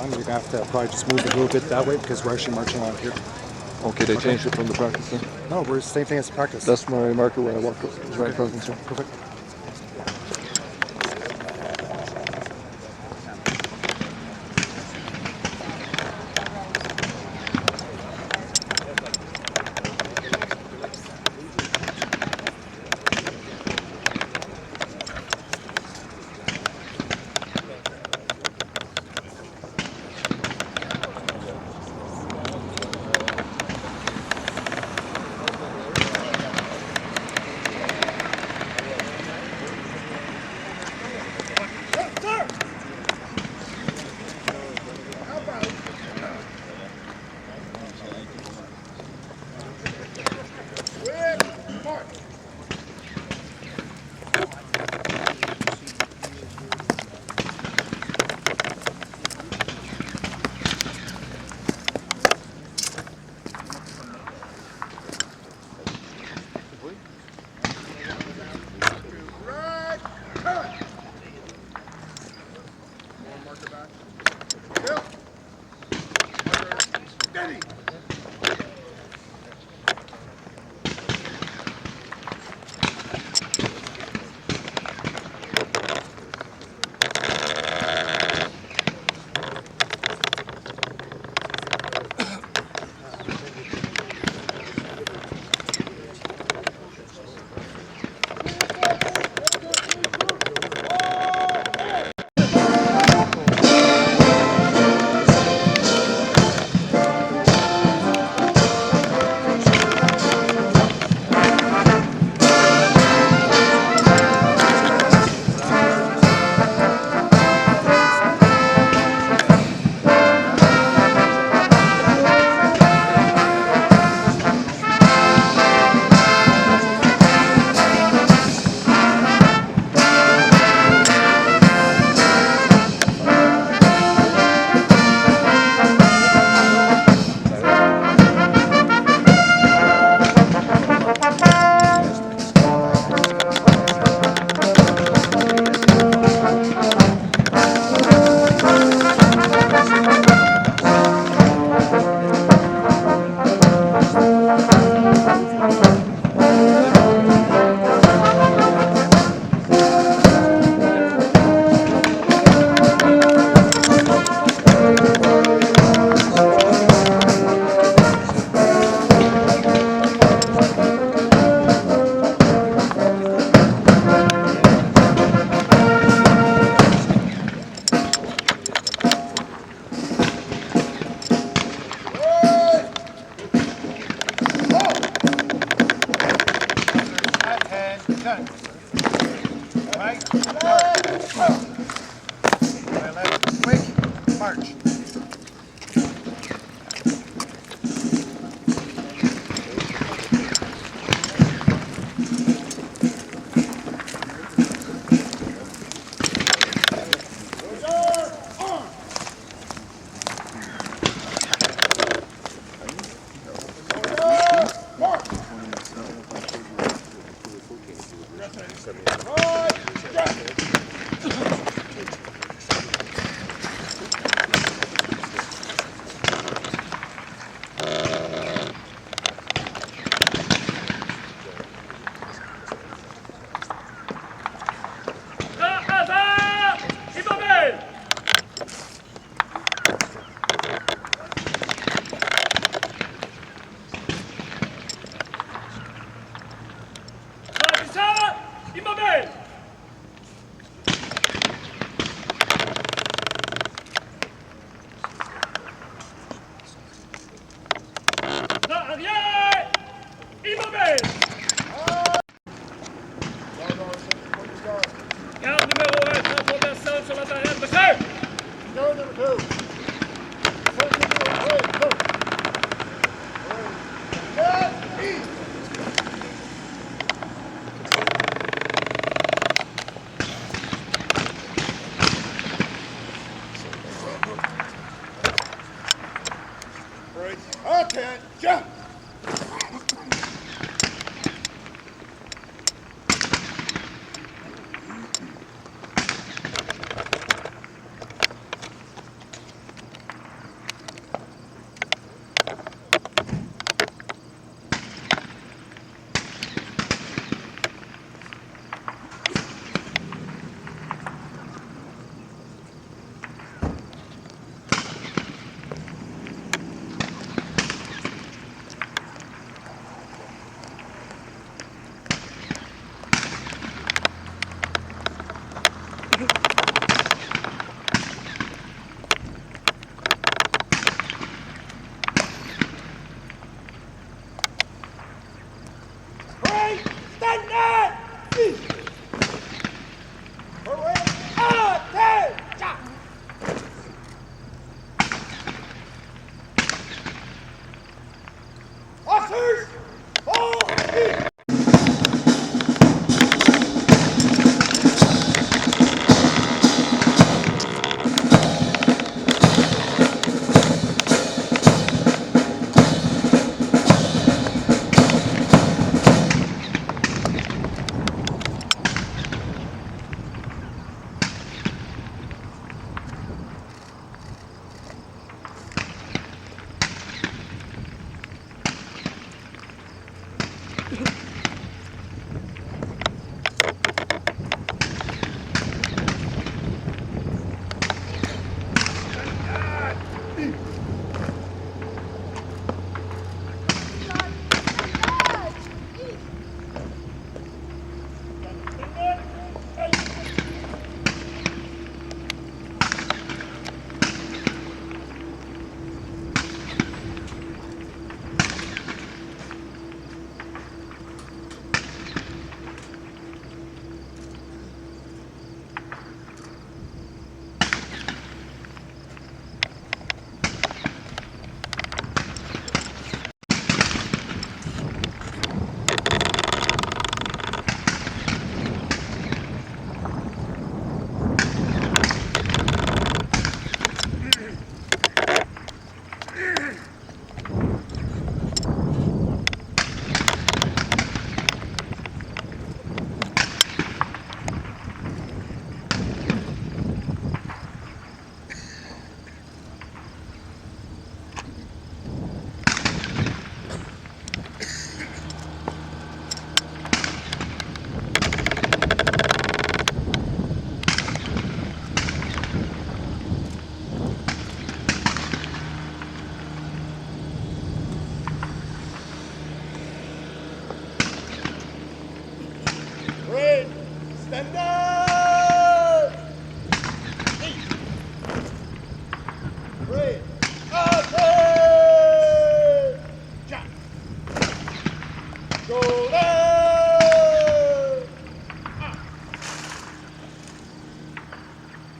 on. You're going to have to probably just move a little bit that way because we're actually marching on here. Okay, they changed it from the practice then? No, we're the same thing as the practice. That's my marker where I walk. It's right in front of me. Perfect.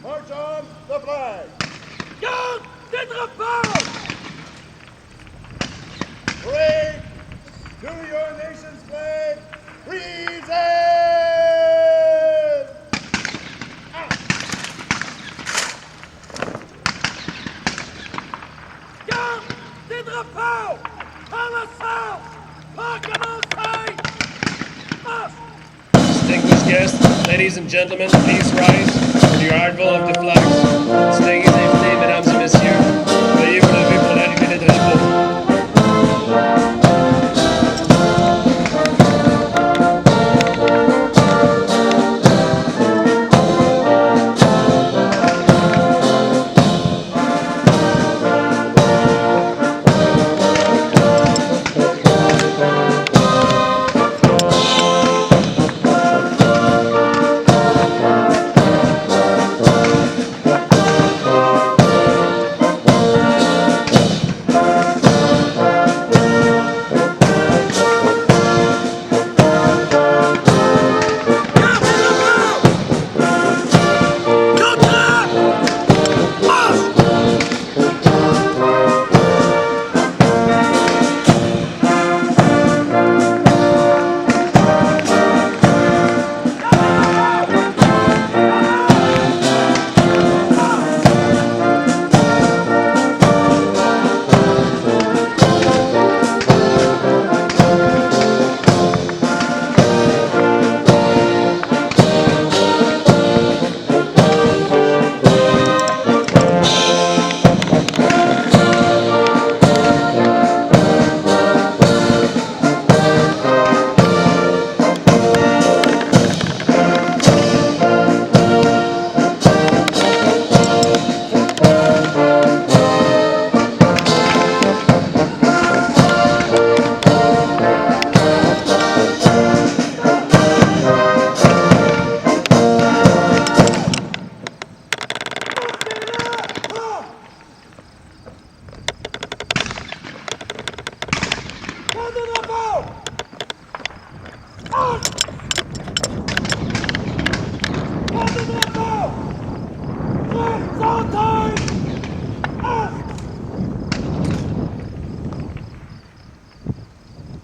March on the flag. Garde des drapeaux! Parade to your nation's flag. Present! Garde des drapeaux! À l'assaut! Pas commencer! Marche! Distinguished guests, ladies and gentlemen, please rise for the arrival of the flags. Distinguished invités, mesdames et messieurs, veuillez vous lever pour l'arrivée des drapeaux.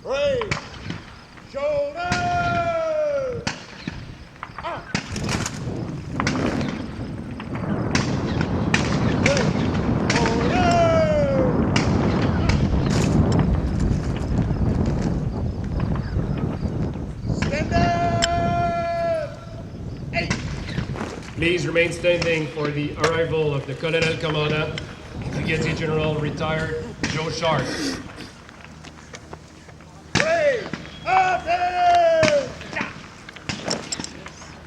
Raise, shoulders, up. Raise, shoulders. Stand up. 8. Please remain standing for the arrival of the Colonel Commandant, Brigadier General retired Joe Sharp. Raise, up, down.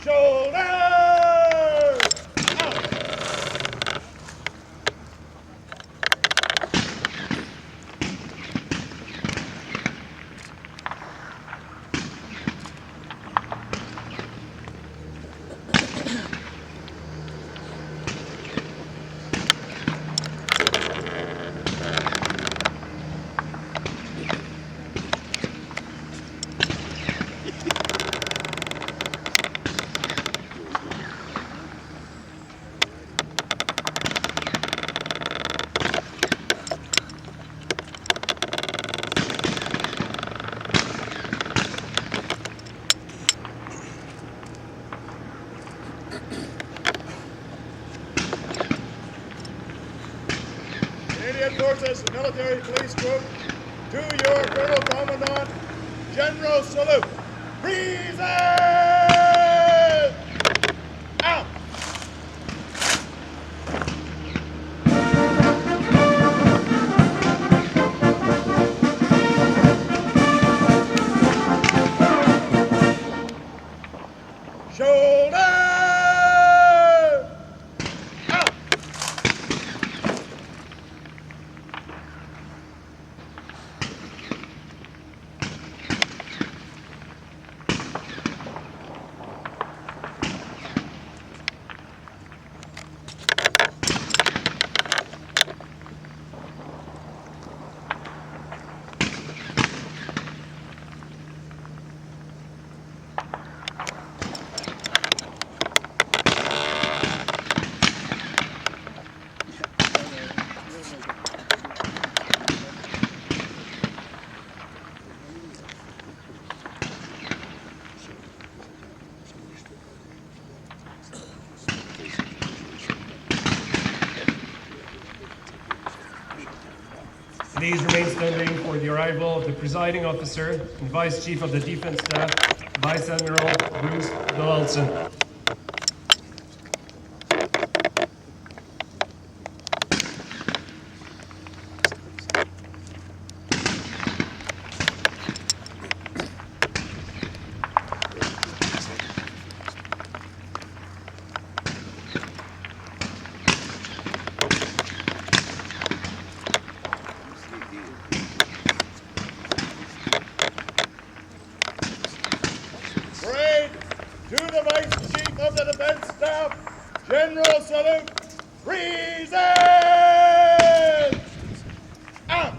Shoulders, up. Canadian Forces Military Police Group, to your Colonel Commandant, General salute. Present! Out! Shoulder! Out! Please remain standing for the arrival of the presiding officer and Vice Chief of the Defense Staff, Vice Admiral Bruce Donaldson. Parade to the Vice Chief of the Defense Staff, General Salute, present! Out!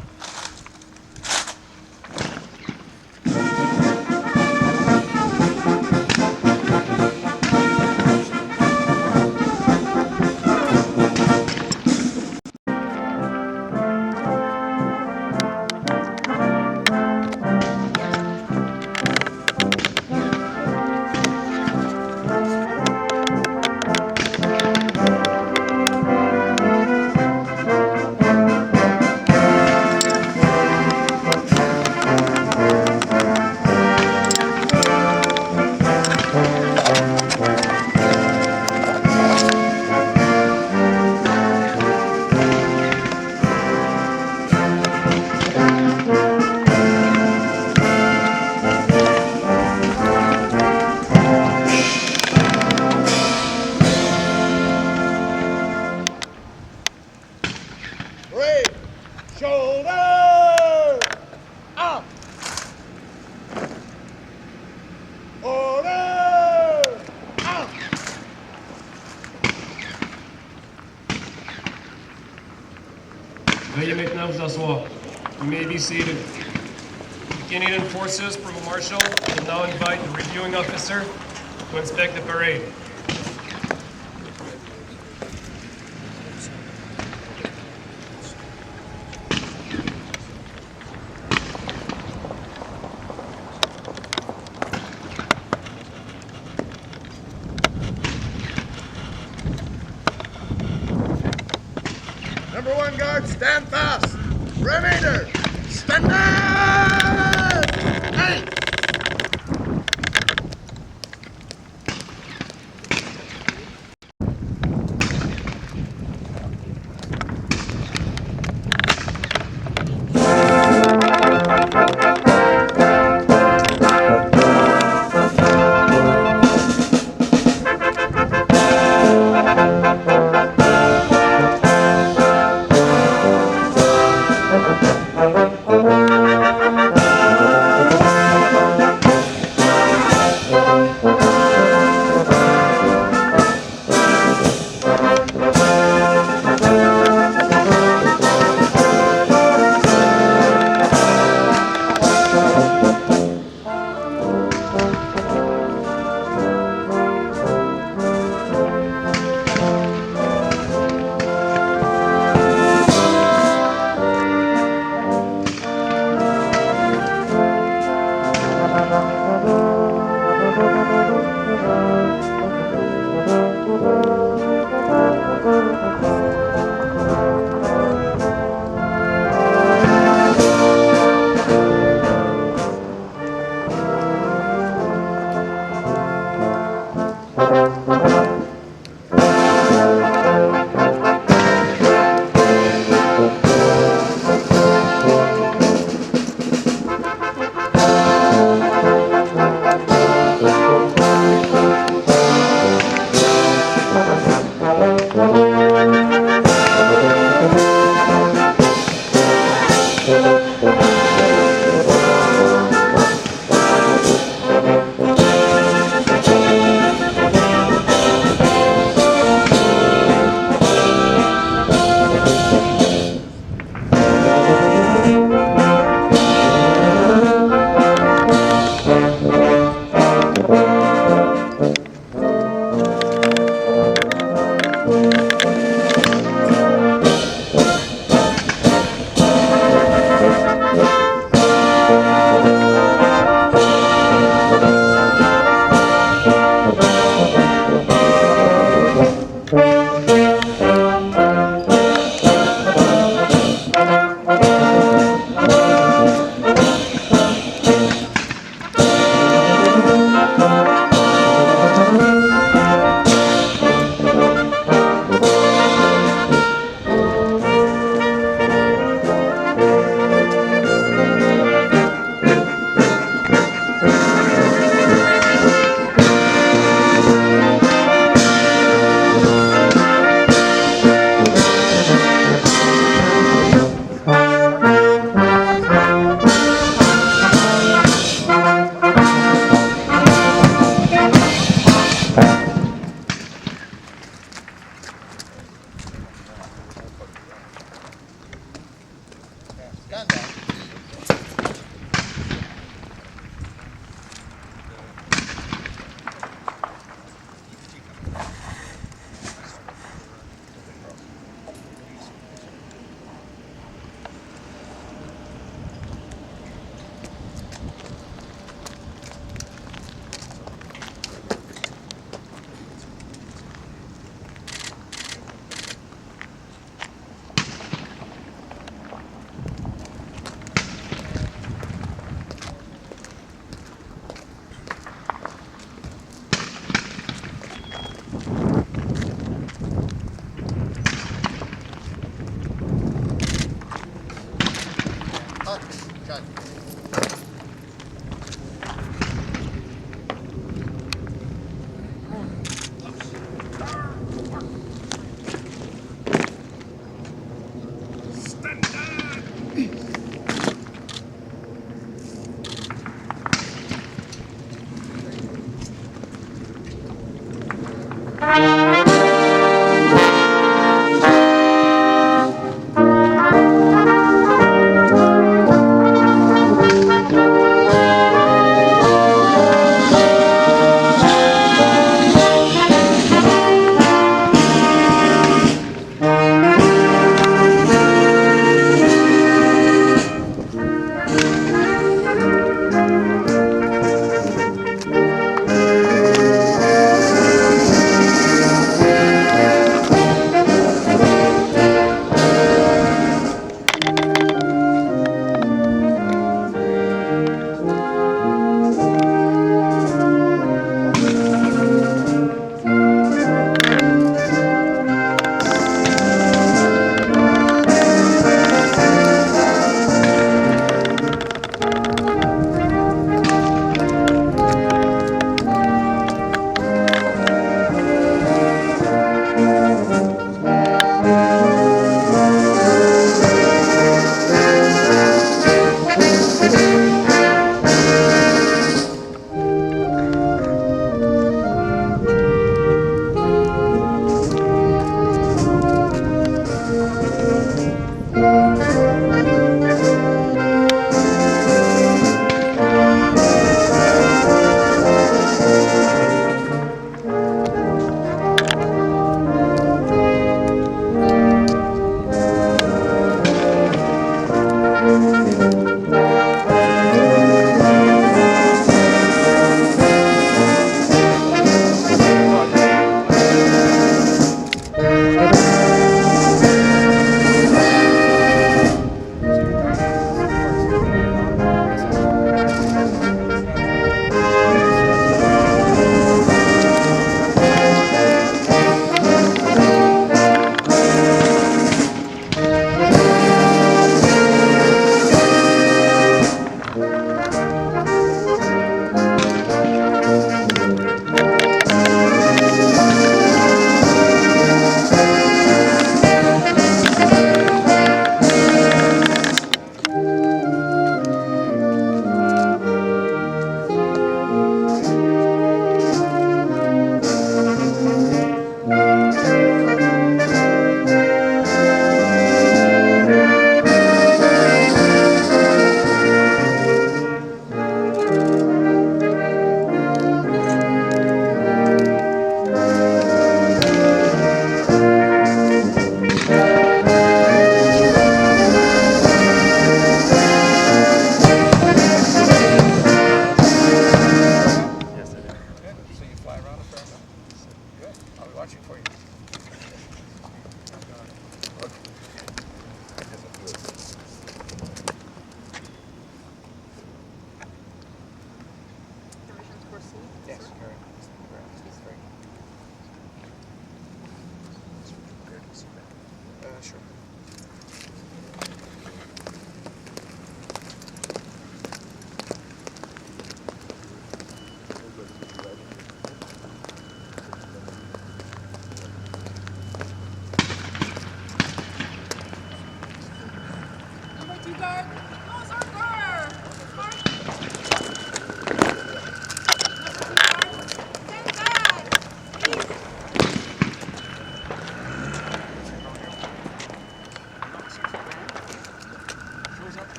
Parade, shoulder, up. Order, up. Veuillez maintenant vous asseoir. You may be seated. The Canadian Forces Provost Marshall will now invite the reviewing officer to inspect the parade. Number 1 guard, stand fast. Remainder, stand down. Hey!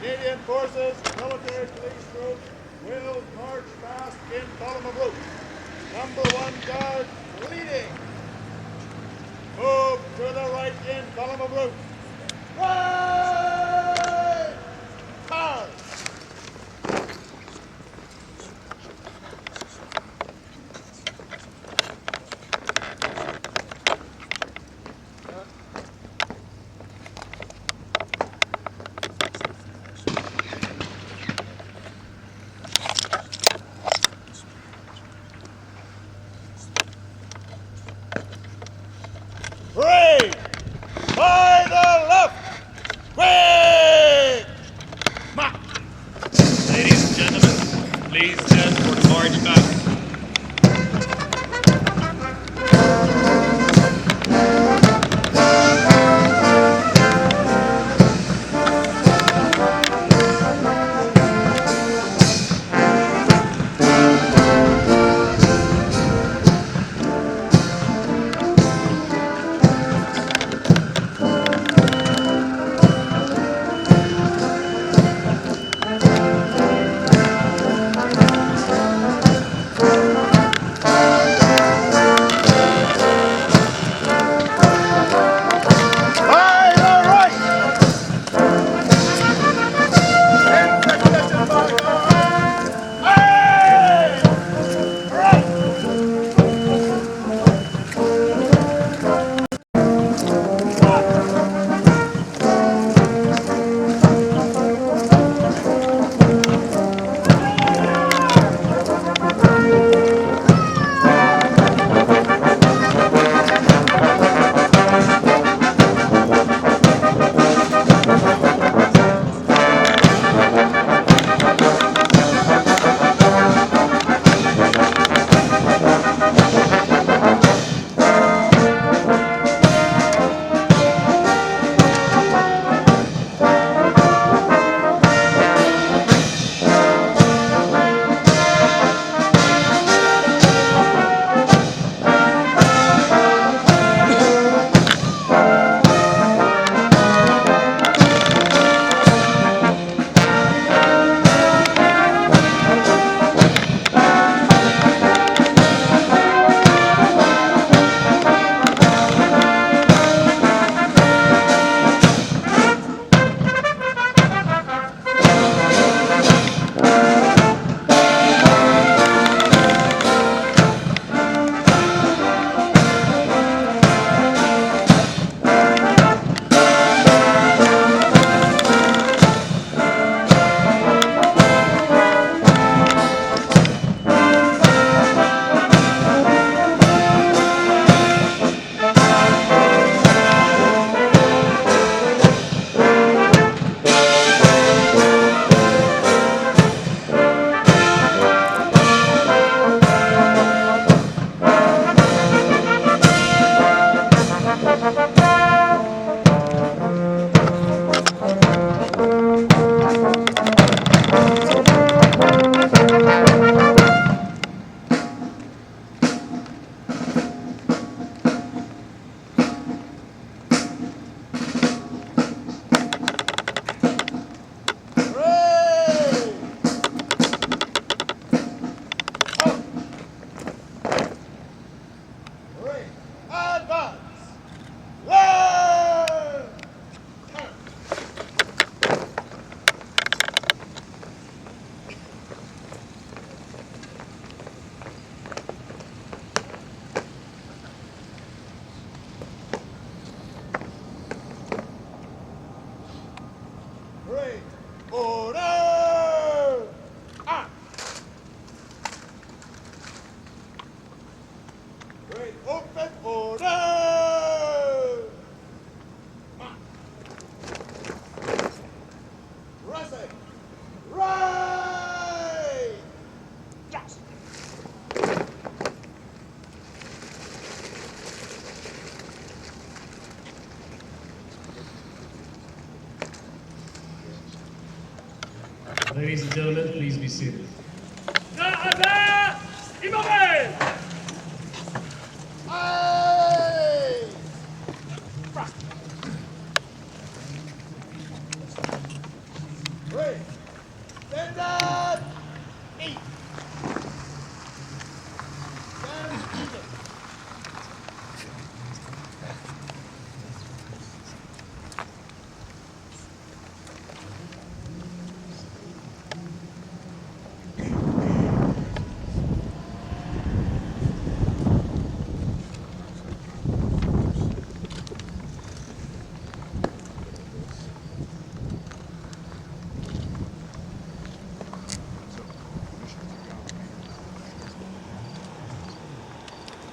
Canadian Forces Military Police Group will march past in column of route. Number 1 guard leading. Move to the right in column of route. Right! March! Three! By the left! Quick! March! Ladies and gentlemen, please stand for the march past. By the right! In succession by guard! Aye! Right! Ladies and gentlemen, please be seated. Aye!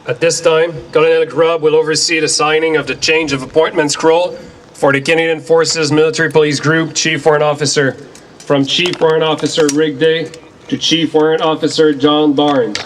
At this time, Colonel Grubb will oversee the signing of the change of appointment scroll for the Canadian Forces Military Police Group Chief Warrant Officer, from Chief Warrant Officer Rick Day to Chief Warrant Officer John Barnes.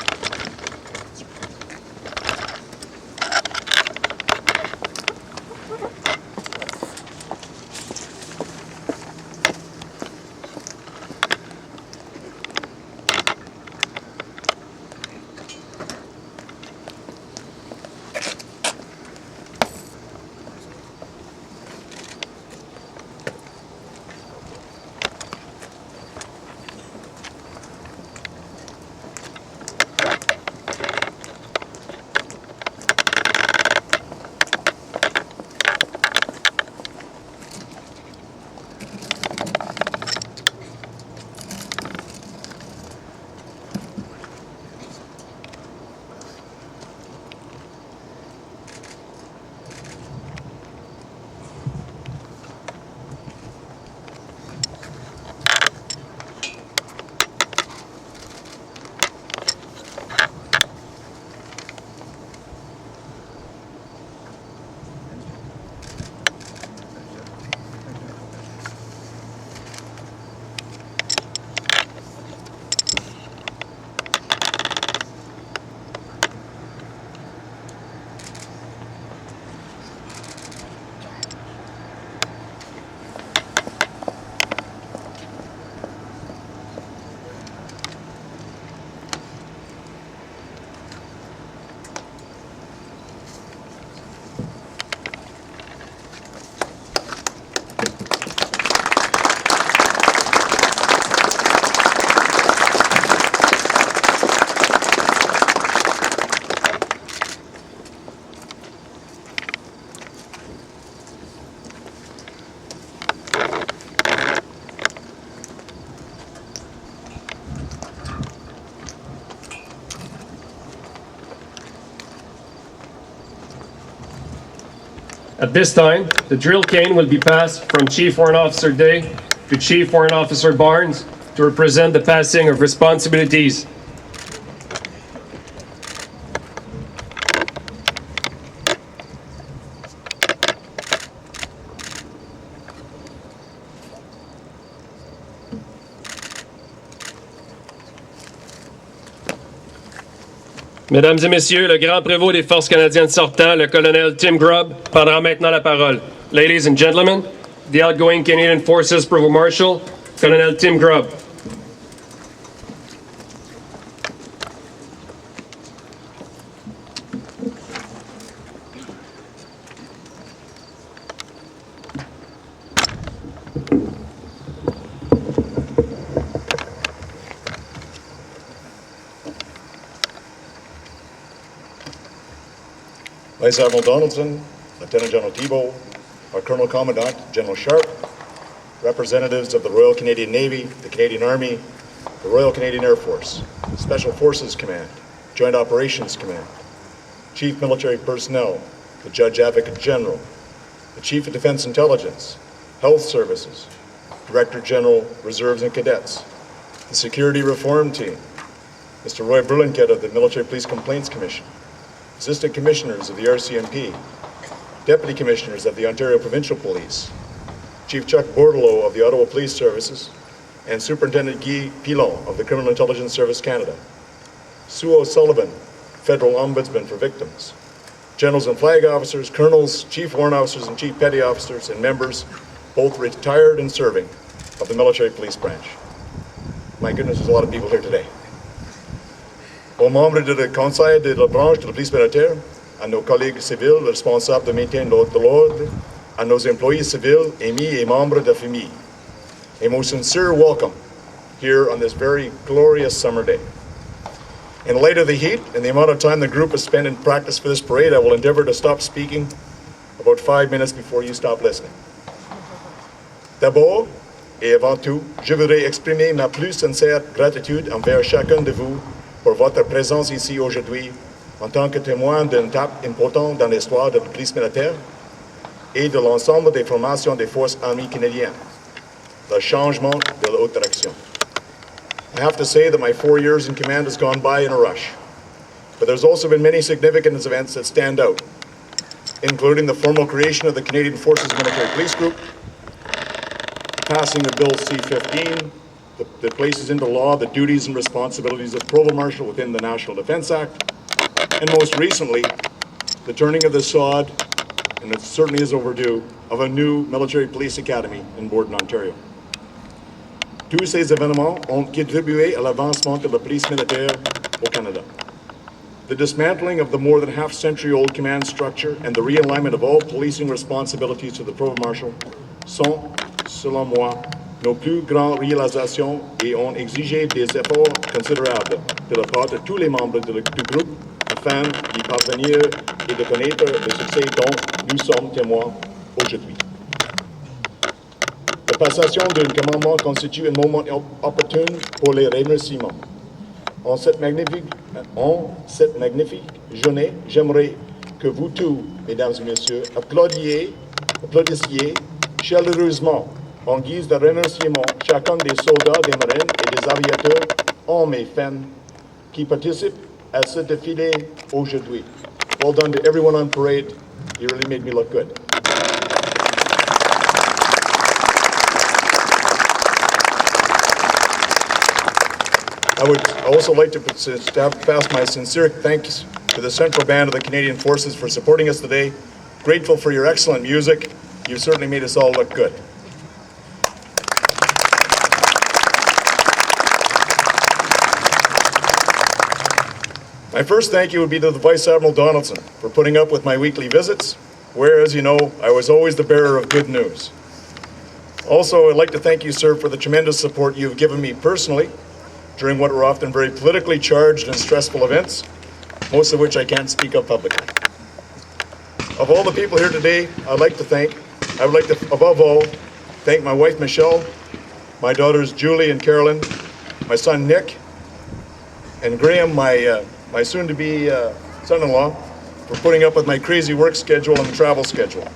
At this time, the drill cane will be passed from Chief Warrant Officer Day to Chief Warrant Officer Barnes to represent the passing of responsibilities. Mesdames et messieurs, le grand prévôt des Forces canadiennes sortant, le colonel Tim Grubb, prendra maintenant la parole. Ladies and gentlemen, the outgoing Canadian Forces Provost Marshall, Colonel Tim Grubb. Vice Admiral Donaldson, Lieutenant General Thibault, our Colonel Commandant, General Sharp, representatives of the Royal Canadian Navy, the Canadian Army, the Royal Canadian Air Force, Special Forces Command, Joint Operations Command, Chief Military Personnel, the Judge Advocate General, the Chief of Defense Intelligence, Health Services, Director General, Reserves and Cadets, the Security Reform Team, Mr. Roy Berlinket of the Military Police Complaints Commission, Assistant Commissioners of the RCMP, Deputy Commissioners of the Ontario Provincial Police, Chief Chuck Bordelot of the Ottawa Police Services, and Superintendent Guy Pilon of the Criminal Intelligence Service Canada, Sue O'Sullivan, Federal Ombudsman for Victims, Generals and Flag Officers, Colonels, Chief Warrant Officers and Chief Petty Officers, and members, both retired and serving, of the Military Police Branch. My goodness, there's a lot of people here today. Aux membres du Conseil de la branche de la police militaire, à nos collègues civils responsables de maintien de l'ordre, à nos employés civils, amis et membres de famille, a most sincere welcome here on this very glorious summer day. In light of the heat and the amount of time the group has spent in practice for this parade, I will endeavor to stop speaking about 5 minutes before you stop listening. D'abord, et avant tout, je voudrais exprimer ma plus sincère gratitude envers chacun de vous pour votre présence ici aujourd'hui en tant que témoin d'une étape importante dans l'histoire de la police militaire et de l'ensemble des formations des forces armées canadiennes, le changement de la haute direction. I have to say that my 4 years in command has gone by in a rush. but there's also been many significant events that stand out, including the formal creation of the Canadian Forces Military Police Group, passing of Bill C-15, that places into law the duties and responsibilities of Provost Marshal within the National Defence Act, and most recently, the turning of the sod, and it certainly is overdue, of a new military police academy in Borden, Ontario. Tous ces événements ont contribué à l'avancement de la police militaire au Canada. The dismantling of the more than half-century-old command structure and the realignment of all policing responsibilities to the Provost Marshal sont, selon moi, nos plus grandes réalisations et ont exigé des efforts considérables de la part de tous les membres du groupe afin d'y parvenir et de connaître le succès dont nous sommes témoins aujourd'hui. La passation d'un commandement constitue un moment opportun pour les remerciements. En cette magnifique journée, j'aimerais que vous tous, mesdames et messieurs, applaudissiez chaleureusement en guise de remerciement chacun des soldats, des marines et des aviateurs, hommes et femmes, qui participent à ce défilé aujourd'hui. Well done to everyone on parade. You really made me look good. I would also like to pass my sincere thanks to the Central Band of the Canadian Forces for supporting us today. Grateful for your excellent music. You've certainly made us all look good. My first thank you would be to the Vice Admiral Donaldson for putting up with my weekly visits, where, as you know, I was always the bearer of good news. Also, I'd like to thank you, sir, for the tremendous support you've given me personally during what were often very politically charged and stressful events, most of which I can't speak of publicly. Of all the people here today, I would like to, above all, thank my wife, Michelle, my daughters, Julie and Carolyn, my son, Nick, and Graham, my soon-to-be son-in-law, for putting up with my crazy work schedule and travel schedule.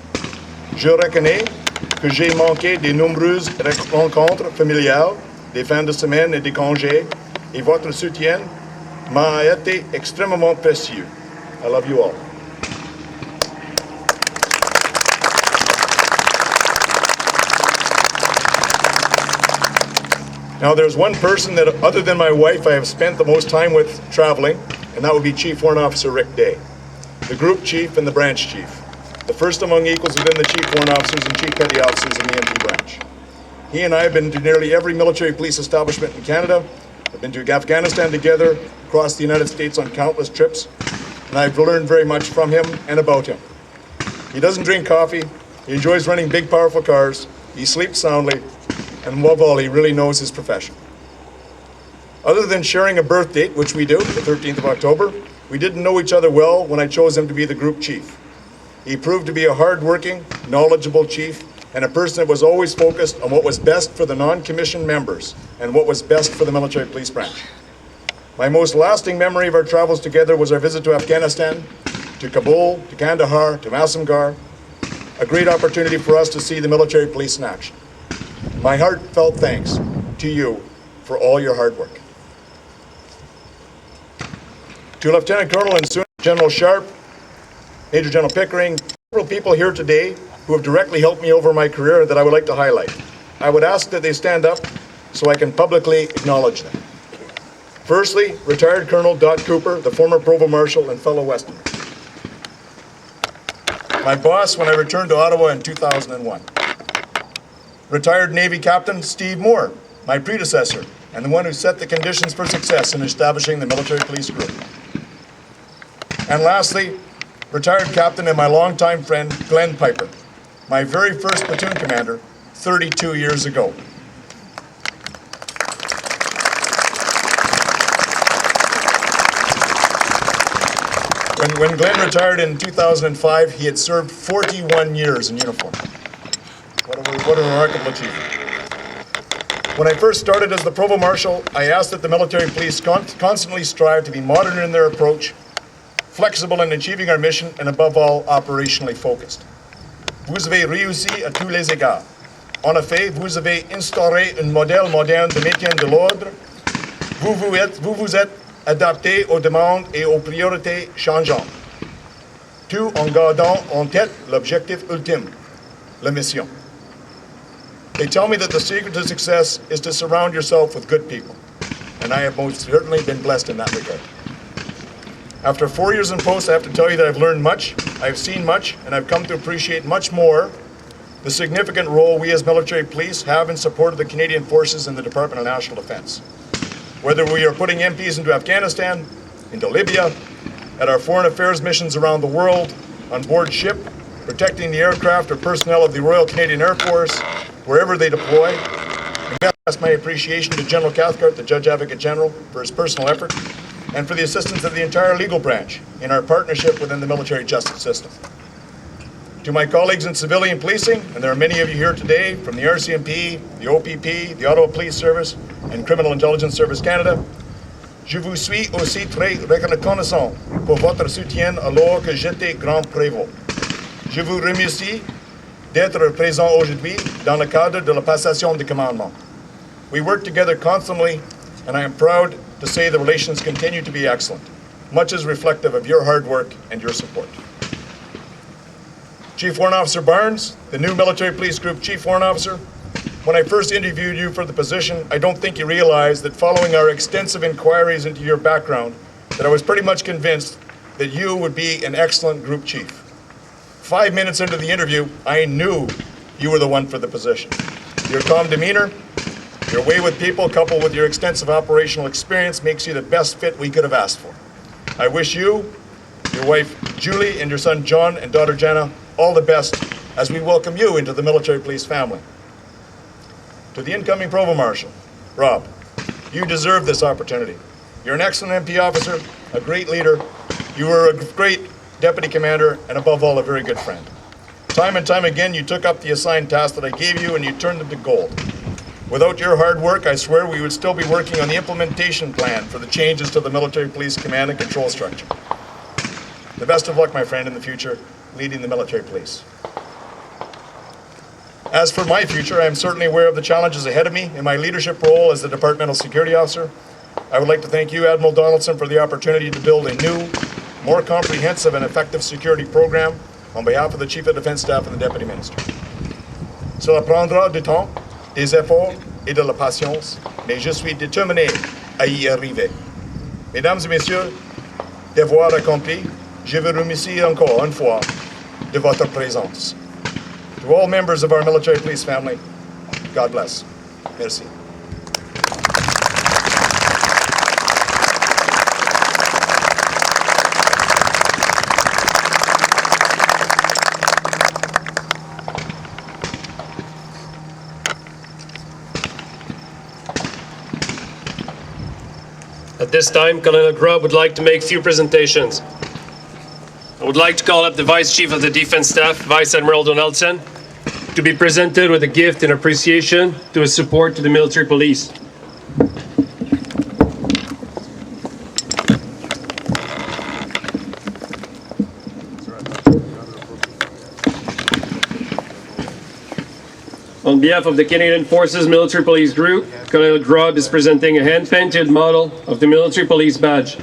Je reconnais que j'ai manqué de nombreuses rencontres familiales, des fins de semaine et des congés, et votre soutien m'a été extrêmement précieux. I love you all. Now, there's one person that, other than my wife, I have spent the most time with traveling, and that would be Chief Warrant Officer Rick Day, the Group Chief and the Branch Chief, the first among equals within the Chief Warrant Officers and Chief Petty Officers in the MT Branch. He and I have been to nearly every military police establishment in Canada. I've been to Afghanistan together, across the United States on countless trips, and I've learned very much from him and about him. He doesn't drink coffee, he enjoys running big, powerful cars, he sleeps soundly, and above all, he really knows his profession. Other than sharing a birth date, which we do, the 13th of October, we didn't know each other well when I chose him to be the Group Chief. He proved to be a hard-working, knowledgeable chief, and a person that was always focused on what was best for the non-commissioned members and what was best for the military police branch. My most lasting memory of our travels together was our visit to Afghanistan, to Kabul, to Kandahar, to Massamgar, a great opportunity for us to see the military police in action. My heartfelt thanks to you for all your hard work. To Lieutenant Colonel and soon General Sharp, Major General Pickering, several people here today who have directly helped me over my career that I would like to highlight. I would ask that they stand up so I can publicly acknowledge them. Firstly, retired Colonel Dot Cooper, the former Provost Marshal and fellow Westerner. My boss when I returned to Ottawa in 2001. Retired Navy Captain Steve Moore, my predecessor, and the one who set the conditions for success in establishing the military police group. And lastly, retired captain and my longtime friend, Glenn Piper, my very first platoon commander 32 years ago. When Glenn retired in 2005, he had served 41 years in uniform. What a remarkable achievement. When I first started as the Provost Marshal, I asked that the military police constantly strive to be modern in their approach, flexible in achieving our mission, and above all, operationally focused. Vous avez réussi à tous les égards. En effet, vous avez instauré un modèle moderne de maintien de l'ordre. Vous vous êtes adapté aux demandes et aux priorités changeantes, tout en gardant en tête l'objectif ultime, la mission. They tell me that the secret to success is to surround yourself with good people, and I have most certainly been blessed in that regard. After 4 years in post, I have to tell you that I've learned much, I've seen much, and I've come to appreciate much more the significant role we as military police have in support of the Canadian Forces and the Department of National Defence. Whether we are putting MPs into Afghanistan, into Libya, at our foreign affairs missions around the world, on board ship, protecting the aircraft or personnel of the Royal Canadian Air Force, wherever they deploy, I express my appreciation to General Cathcart, the Judge Advocate General, for his personal effort, and for the assistance of the entire legal branch in our partnership within the military justice system. To my colleagues in civilian policing, and there are many of you here today from the RCMP, the OPP, the Ottawa Police Service, and Criminal Intelligence Service Canada, je vous suis aussi très reconnaissant pour votre soutien alors que j'étais grand prévôt. Je vous remercie d'être présent aujourd'hui dans le cadre de la passation de commandement. We work together constantly, and I am proud to say the relations continue to be excellent. Much is reflective of your hard work and your support. Chief Warrant Officer Barnes, the new Military Police Group Chief Warrant Officer, when I first interviewed you for the position, I don't think you realized that following our extensive inquiries into your background, that I was pretty much convinced that you would be an excellent Group Chief. 5 minutes into the interview, I knew you were the one for the position. Your calm demeanor, your way with people, coupled with your extensive operational experience, makes you the best fit we could have asked for. I wish you, your wife Julie, and your son John and daughter Jenna all the best as we welcome you into the military police family. To the incoming Provost Marshal, Rob, you deserve this opportunity. You're an excellent MP officer, a great leader. You were a great deputy commander, and above all, a very good friend. Time and time again, you took up the assigned tasks that I gave you and you turned them to gold. Without your hard work, I swear we would still be working on the implementation plan for the changes to the military police command and control structure. The best of luck, my friend, in the future, leading the military police. As for my future, I am certainly aware of the challenges ahead of me in my leadership role as the Departmental Security Officer. I would like to thank you, Admiral Donaldson, for the opportunity to build a new, more comprehensive and effective security program on behalf of the Chief of Defence Staff and the Deputy Minister. Cela prendra du temps, des efforts et de la patience, mais je suis déterminé à y arriver. Mesdames et messieurs, devoir accompli, je vous remercie encore une fois de votre présence. To all members of our military police family, God bless. Merci. At this time, Colonel Grubb would like to make a few presentations. I would like to call up the Vice Chief of the Defence Staff, Vice Admiral Donaldson, to be presented with a gift in appreciation to his support to the military police. On behalf of the Canadian Forces Military Police Group, Colonel Grubb is presenting a hand-painted model of the Military Police Badge,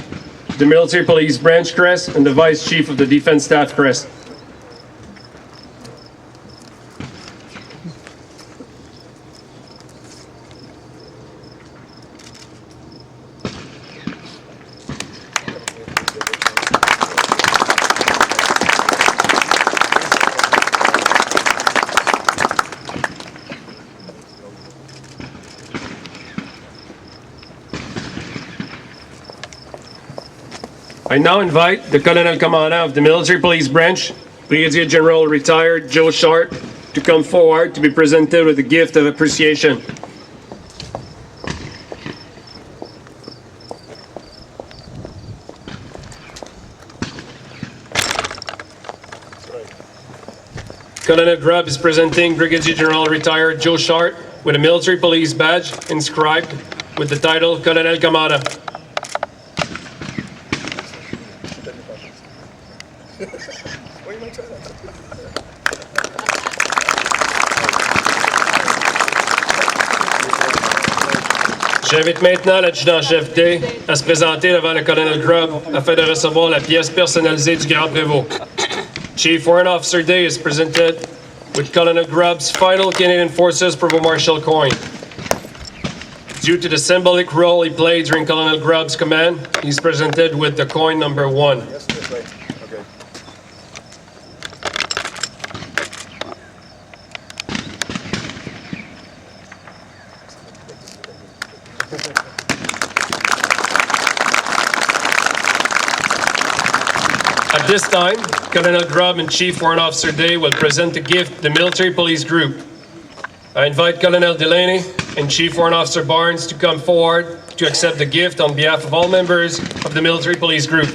the Military Police Branch Crest, and the Vice Chief of the Defence Staff Crest. I now invite the Colonel Commandant of the Military Police Branch, Brigadier General Retired Joe Sharp, to come forward to be presented with a gift of appreciation. Colonel Grubb is presenting Brigadier General Retired Joe Sharp with a military police badge inscribed with the title Colonel Commandant. J'invite maintenant l'adjudant-chef Day à se présenter devant le Colonel Grubb afin de recevoir la pièce personnalisée du Grand Prévôt. Chief Warrant Officer Day is presented with Colonel Grubb's final Canadian Forces Provost Marshall coin. Due to the symbolic role he played during Colonel Grubb's command, he's presented with the coin number 1. Yes, this way. Okay. At this time, Colonel Grubb and Chief Warrant Officer Day will present the gift to the Military Police Group. I invite Colonel Delaney and Chief Warrant Officer Barnes to come forward to accept the gift on behalf of all members of the Military Police Group.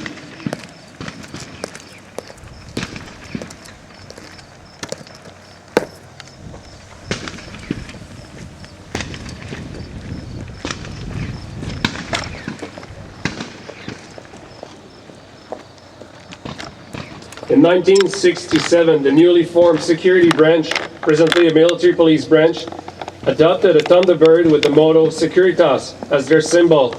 In 1967, the newly formed security branch, presently a military police branch, adopted a Thunderbird with the motto Securitas as their symbol.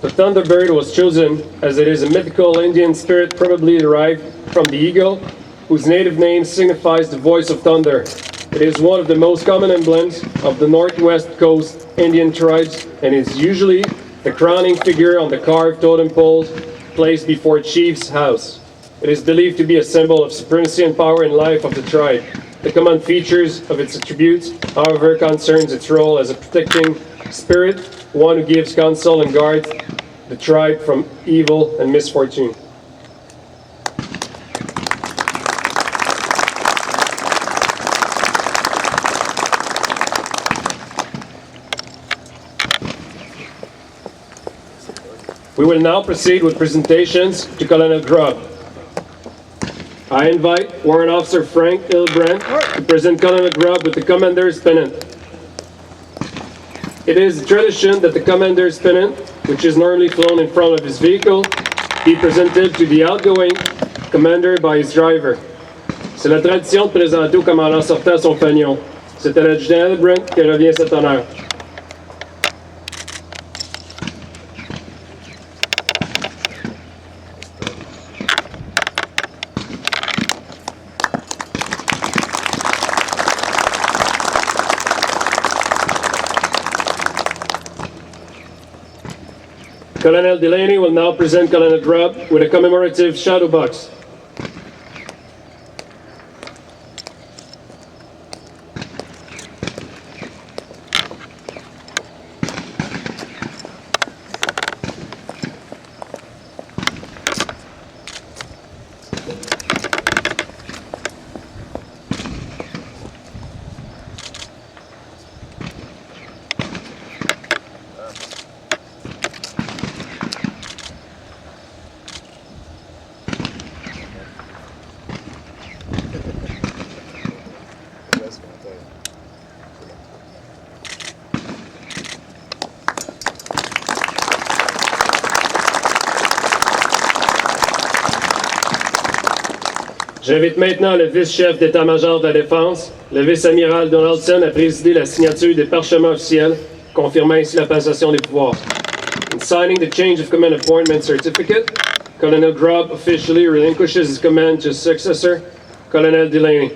The Thunderbird was chosen as it is a mythical Indian spirit probably derived from the eagle, whose native name signifies the voice of thunder. It is one of the most common emblems of the Northwest Coast Indian tribes and is usually the crowning figure on the carved totem poles placed before a chief's house. It is believed to be a symbol of supremacy and power in life of the tribe. The common features of its attributes, however, concerns its role as a protecting spirit, one who gives counsel and guards the tribe from evil and misfortune. We will now proceed with presentations to Colonel Grubb. I invite Warrant Officer Frank Hilbrand to present Colonel Grubb with the Commander's Pennant. It is a tradition that the Commander's Pennant, which is normally flown in front of his vehicle, be presented to the outgoing Commander by his driver. C'est la tradition de présenter au commandant sortant son fanion. C'est à l'adjudant Hilbrand que revient cet honneur. Colonel Delaney will now present Colonel Grubb with a commemorative shadow box. J'invite maintenant le vice-chef d'état-major de la Défense, le vice-amiral Donaldson, à présider la signature des parchemins officiels, confirmant ainsi la passation des pouvoirs. In signing the change of command appointment certificate, Colonel Grubb officially relinquishes his command to his successor, Colonel Delaney.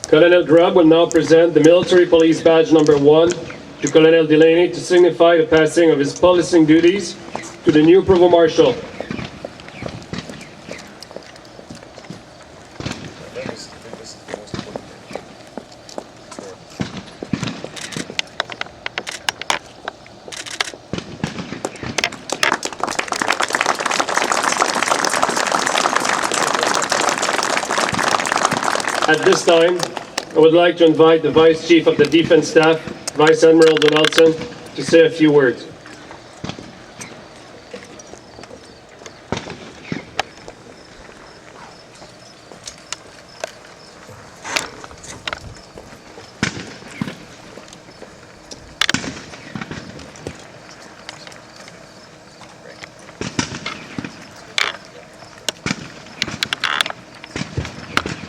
Colonel Grubb will now present the Military Police Badge number 1 to Colonel Delaney to signify the passing of his policing duties to the new Provost Marshal. At this time, I would like to invite the Vice Chief of the Defense Staff, Vice Admiral Donaldson, to say a few words.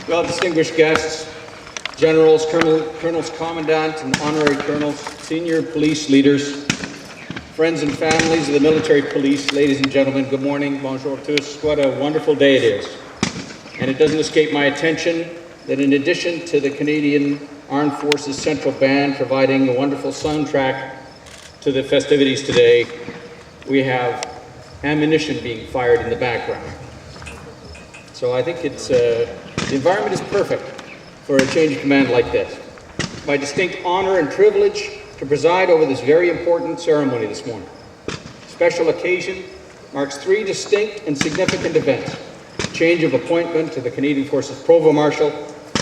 Well, distinguished guests, generals, colonels, commandant, and honorary colonels, senior police leaders, friends and families of the military police, ladies and gentlemen, good morning, bonjour tous. What a wonderful day it is. And it doesn't escape my attention that in addition to the Canadian Armed Forces Central Band providing a wonderful soundtrack to the festivities today, we have ammunition being fired in the background. So I think it's the environment is perfect for a change of command like this. My distinct honor and privilege to preside over this very important ceremony this morning. Special occasion marks 3 distinct and significant events: the change of appointment to the Canadian Forces Provost Marshal,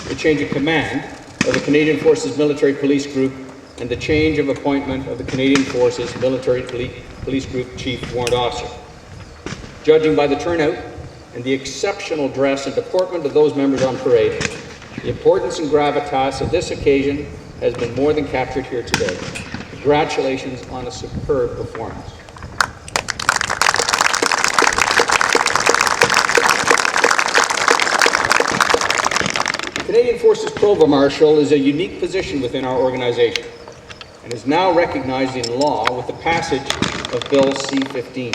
the change of command of the Canadian Forces Military Police Group, and the change of appointment of the Canadian Forces Military Police Group Chief Warrant Officer. Judging by the turnout and the exceptional dress and deportment of those members on parade, the importance and gravitas of this occasion has been more than captured here today. Congratulations on a superb performance. The Canadian Forces Provost Marshal is a unique position within our organization and is now recognized in law with the passage of Bill C-15.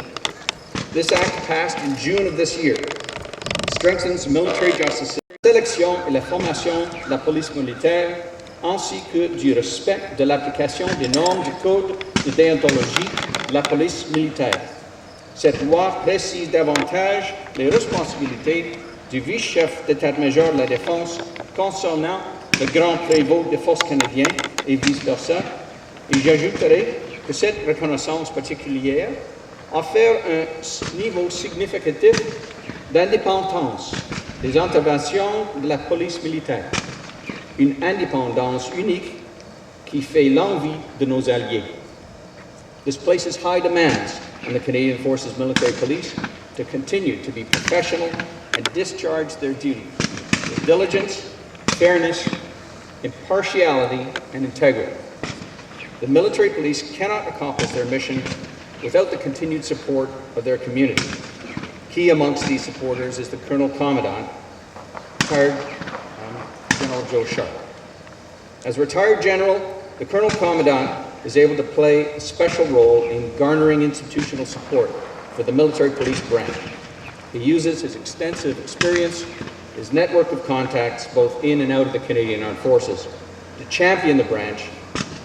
This act passed in June of this year. It strengthens military justice, la sélection et la formation de la police militaire, ainsi que du respect de l'application des normes du Code de déontologie de la police militaire. Cette loi précise davantage les responsabilités du vice-chef d'état-major de la Défense concernant le grand prévôt des forces canadiennes et vice-versa. Et j'ajouterai que cette reconnaissance particulière offert un niveau significatif d'indépendance des interventions de la police militaire, une indépendance unique qui fait l'envie de nos alliés. This places high demands on the Canadian Forces Military Police to continue to be professional and discharge their duties with diligence, fairness, impartiality, and integrity. The military police cannot accomplish their mission without the continued support of their community. Key amongst these supporters is the Colonel Commandant, retired General Joe Sharp. As retired general, the Colonel Commandant is able to play a special role in garnering institutional support for the military police branch. He uses his extensive experience, his network of contacts, both in and out of the Canadian Armed Forces, to champion the branch,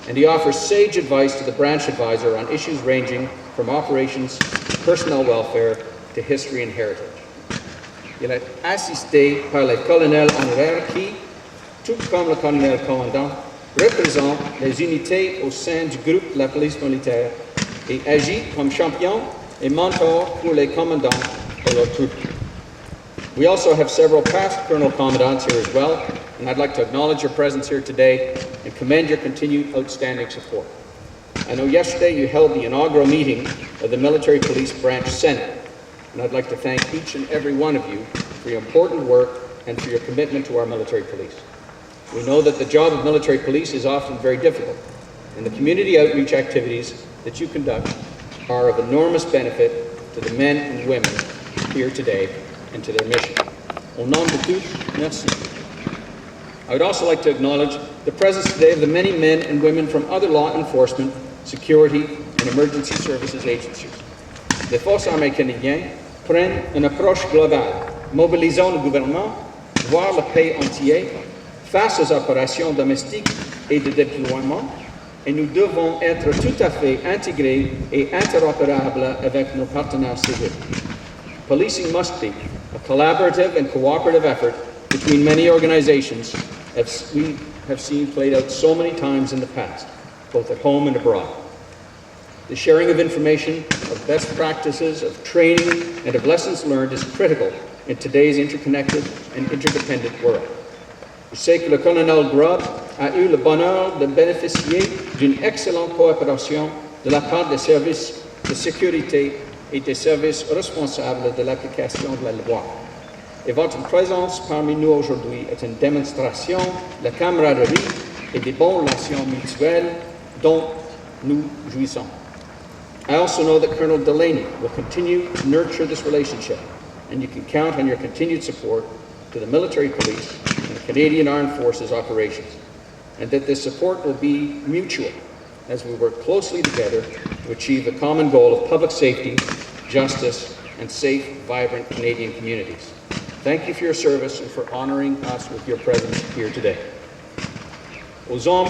and he offers sage advice to the branch advisor on issues ranging from operations, personnel welfare, to history and heritage. Il est assisté par les colonels honoraires qui, tout comme le colonel commandant, représentent les unités au sein du groupe de la police militaire et agit comme champion et mentor pour les commandants de leurs troupes. We also have several past colonel commandants here as well, and I'd like to acknowledge your presence here today and commend your continued outstanding support. I know yesterday you held the inaugural meeting of the Military Police Branch Senate, and I'd like to thank each and every one of you for your important work and for your commitment to our military police. We know that the job of military police is often very difficult, and the community outreach activities that you conduct are of enormous benefit to the men and women here today and to their mission. Au nom de tous, merci. I would also like to acknowledge the presence today of the many men and women from other law enforcement, security, and emergency services agencies. Les forces armées canadiennes prennent une approche globale, mobilisant le gouvernement, voire le pays entier, face aux opérations domestiques et de déploiement, et nous devons être tout à fait intégrés et interopérables avec nos partenaires civils. Policing must be a collaborative and cooperative effort between many organizations, as we have seen played out so many times in the past, both at home and abroad. The sharing of information, of best practices, of training, and of lessons learned is critical in today's interconnected and interdependent world. Je sais que le colonel Grubb a eu le bonheur de bénéficier d'une excellente coopération de la part des services de sécurité et des services responsables de l'application de la loi. Et votre présence parmi nous aujourd'hui est une démonstration de la camaraderie et des bonnes relations mutuelles dont nous jouissons. I also know that Colonel Delaney will continue to nurture this relationship, and you can count on your continued support to the military police and the Canadian Armed Forces operations, and that this support will be mutual as we work closely together to achieve the common goal of public safety, justice, and safe, vibrant Canadian communities. Thank you for your service and for honoring us with your presence here today. Aux hommes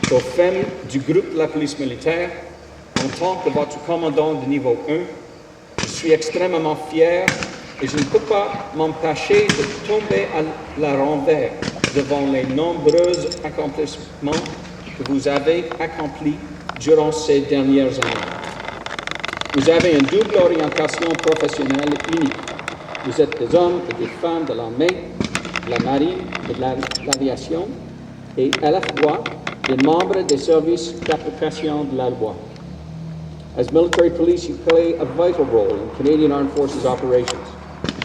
et aux femmes du groupe de la police militaire, en tant que votre commandant de niveau 1, je suis extrêmement fier et je ne peux pas m'empêcher de tomber à la renvers devant les nombreux accomplissements que vous avez accomplis durant ces dernières années. Vous avez une double orientation professionnelle unique. Vous êtes des hommes et des femmes de l'armée, de la marine et de l'aviation, et à la fois des membres des services d'application de la loi. As military police, you play a vital role in Canadian Armed Forces operations,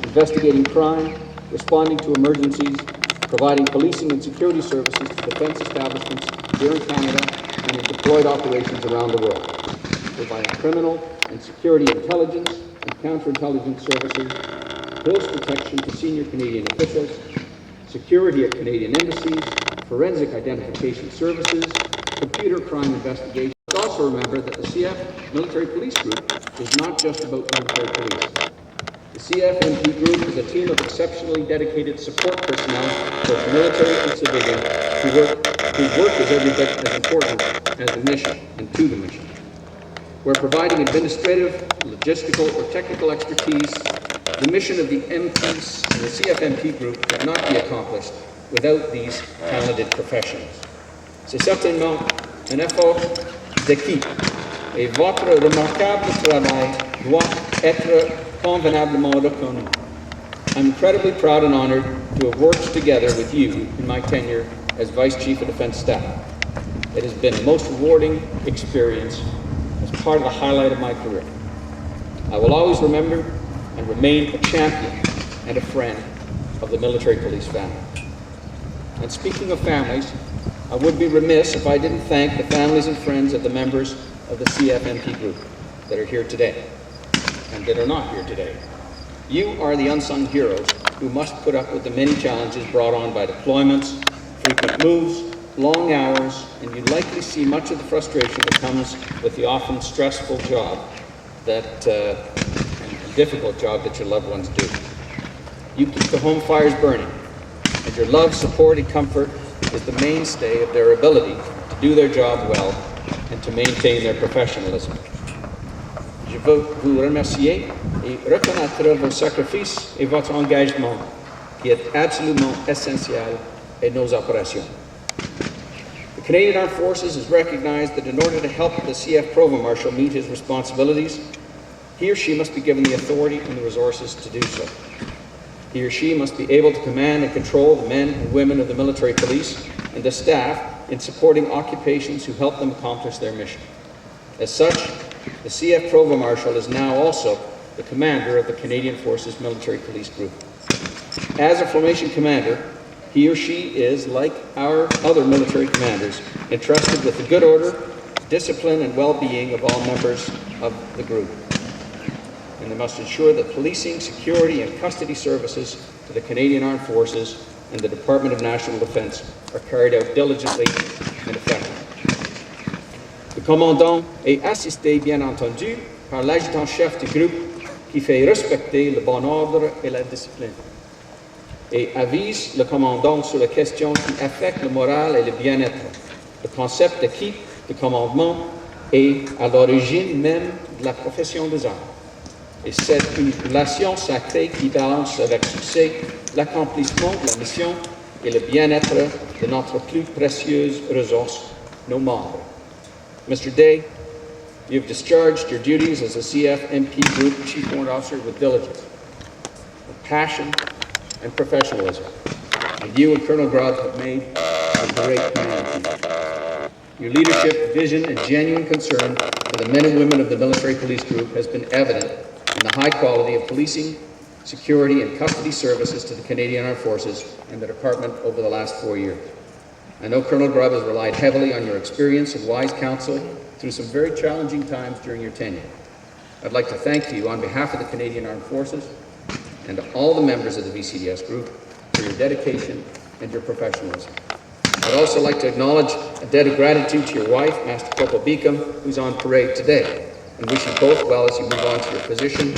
investigating crime, responding to emergencies, providing policing and security services to defense establishments here in Canada and in deployed operations around the world, providing criminal and security intelligence and counterintelligence services, close protection to senior Canadian officials, security at Canadian embassies, forensic identification services, computer crime investigation. Also remember that the CF Military Police Group is not just about military police. The CFMP Group is a team of exceptionally dedicated support personnel, both military and civilian, whose work is every bit as important as the mission and to the mission. We're providing administrative, logistical, or technical expertise. The mission of the MPs and the CFMP Group could not be accomplished without these talented professionals. C'est certainement un effort d'équipe et votre remarquable travail doit être convenablement reconnu. I'm incredibly proud and honored to have worked together with you in my tenure as Vice Chief of Defence Staff. It has been a most rewarding experience as part of the highlight of my career. I will always remember and remain a champion and a friend of the military police family. And speaking of families, I would be remiss if I didn't thank the families and friends of the members of the CFMP group that are here today and that are not here today. You are the unsung heroes who must put up with the many challenges brought on by deployments, frequent moves, long hours, and you likely see much of the frustration that comes with the often stressful job that, and difficult job that your loved ones do. You keep the home fires burning, and your love, support, and comfort is the mainstay of their ability to do their job well and to maintain their professionalism. Je veux vous remercier et reconnaître vos sacrifices et votre engagement qui est absolument essentiel à nos opérations. The Canadian Armed Forces has recognized that in order to help the CF Provost Marshal meet his responsibilities, he or she must be given the authority and the resources to do so. He or she must be able to command and control the men and women of the military police and the staff in supporting occupations who help them accomplish their mission. As such, the CF Provost Marshal is now also the commander of the Canadian Forces Military Police Group. As a formation commander, he or she is, like our other military commanders, entrusted with the good order, discipline, and well-being of all members of the group. And they must ensure that policing, security, and custody services to the Canadian Armed Forces and the Department of National Defence are carried out diligently and effectively. Le commandant est assisté, bien entendu, par l'adjudant-chef du groupe qui fait respecter le bon ordre et la discipline. et avise le commandant sur les questions qui affectent le moral et le bien-être. Le concept d'équipe de commandement est à l'origine même de la profession des armes. Et c'est une relation sacrée qui balance avec succès l'accomplissement de la mission et le bien-être de notre plus précieuse ressource, nos membres. Mr. Day, you have discharged your duties as a CFMP Group Chief Warrant Officer with diligence, with passion, and professionalism. And you and Colonel Grubb have made a great command team. Your leadership, vision, and genuine concern for the men and women of the Military Police Group has been evident in the high quality of policing, security, and custody services to the Canadian Armed Forces and the Department over the last 4 years. I know Colonel Grubb has relied heavily on your experience and wise counsel through some very challenging times during your tenure. I'd like to thank you on behalf of the Canadian Armed Forces and all the members of the VCDS Group for your dedication and your professionalism. I'd also like to acknowledge a debt of gratitude to your wife, Master Corporal Beacom, who's on parade today, and wish you both well as you move on to your position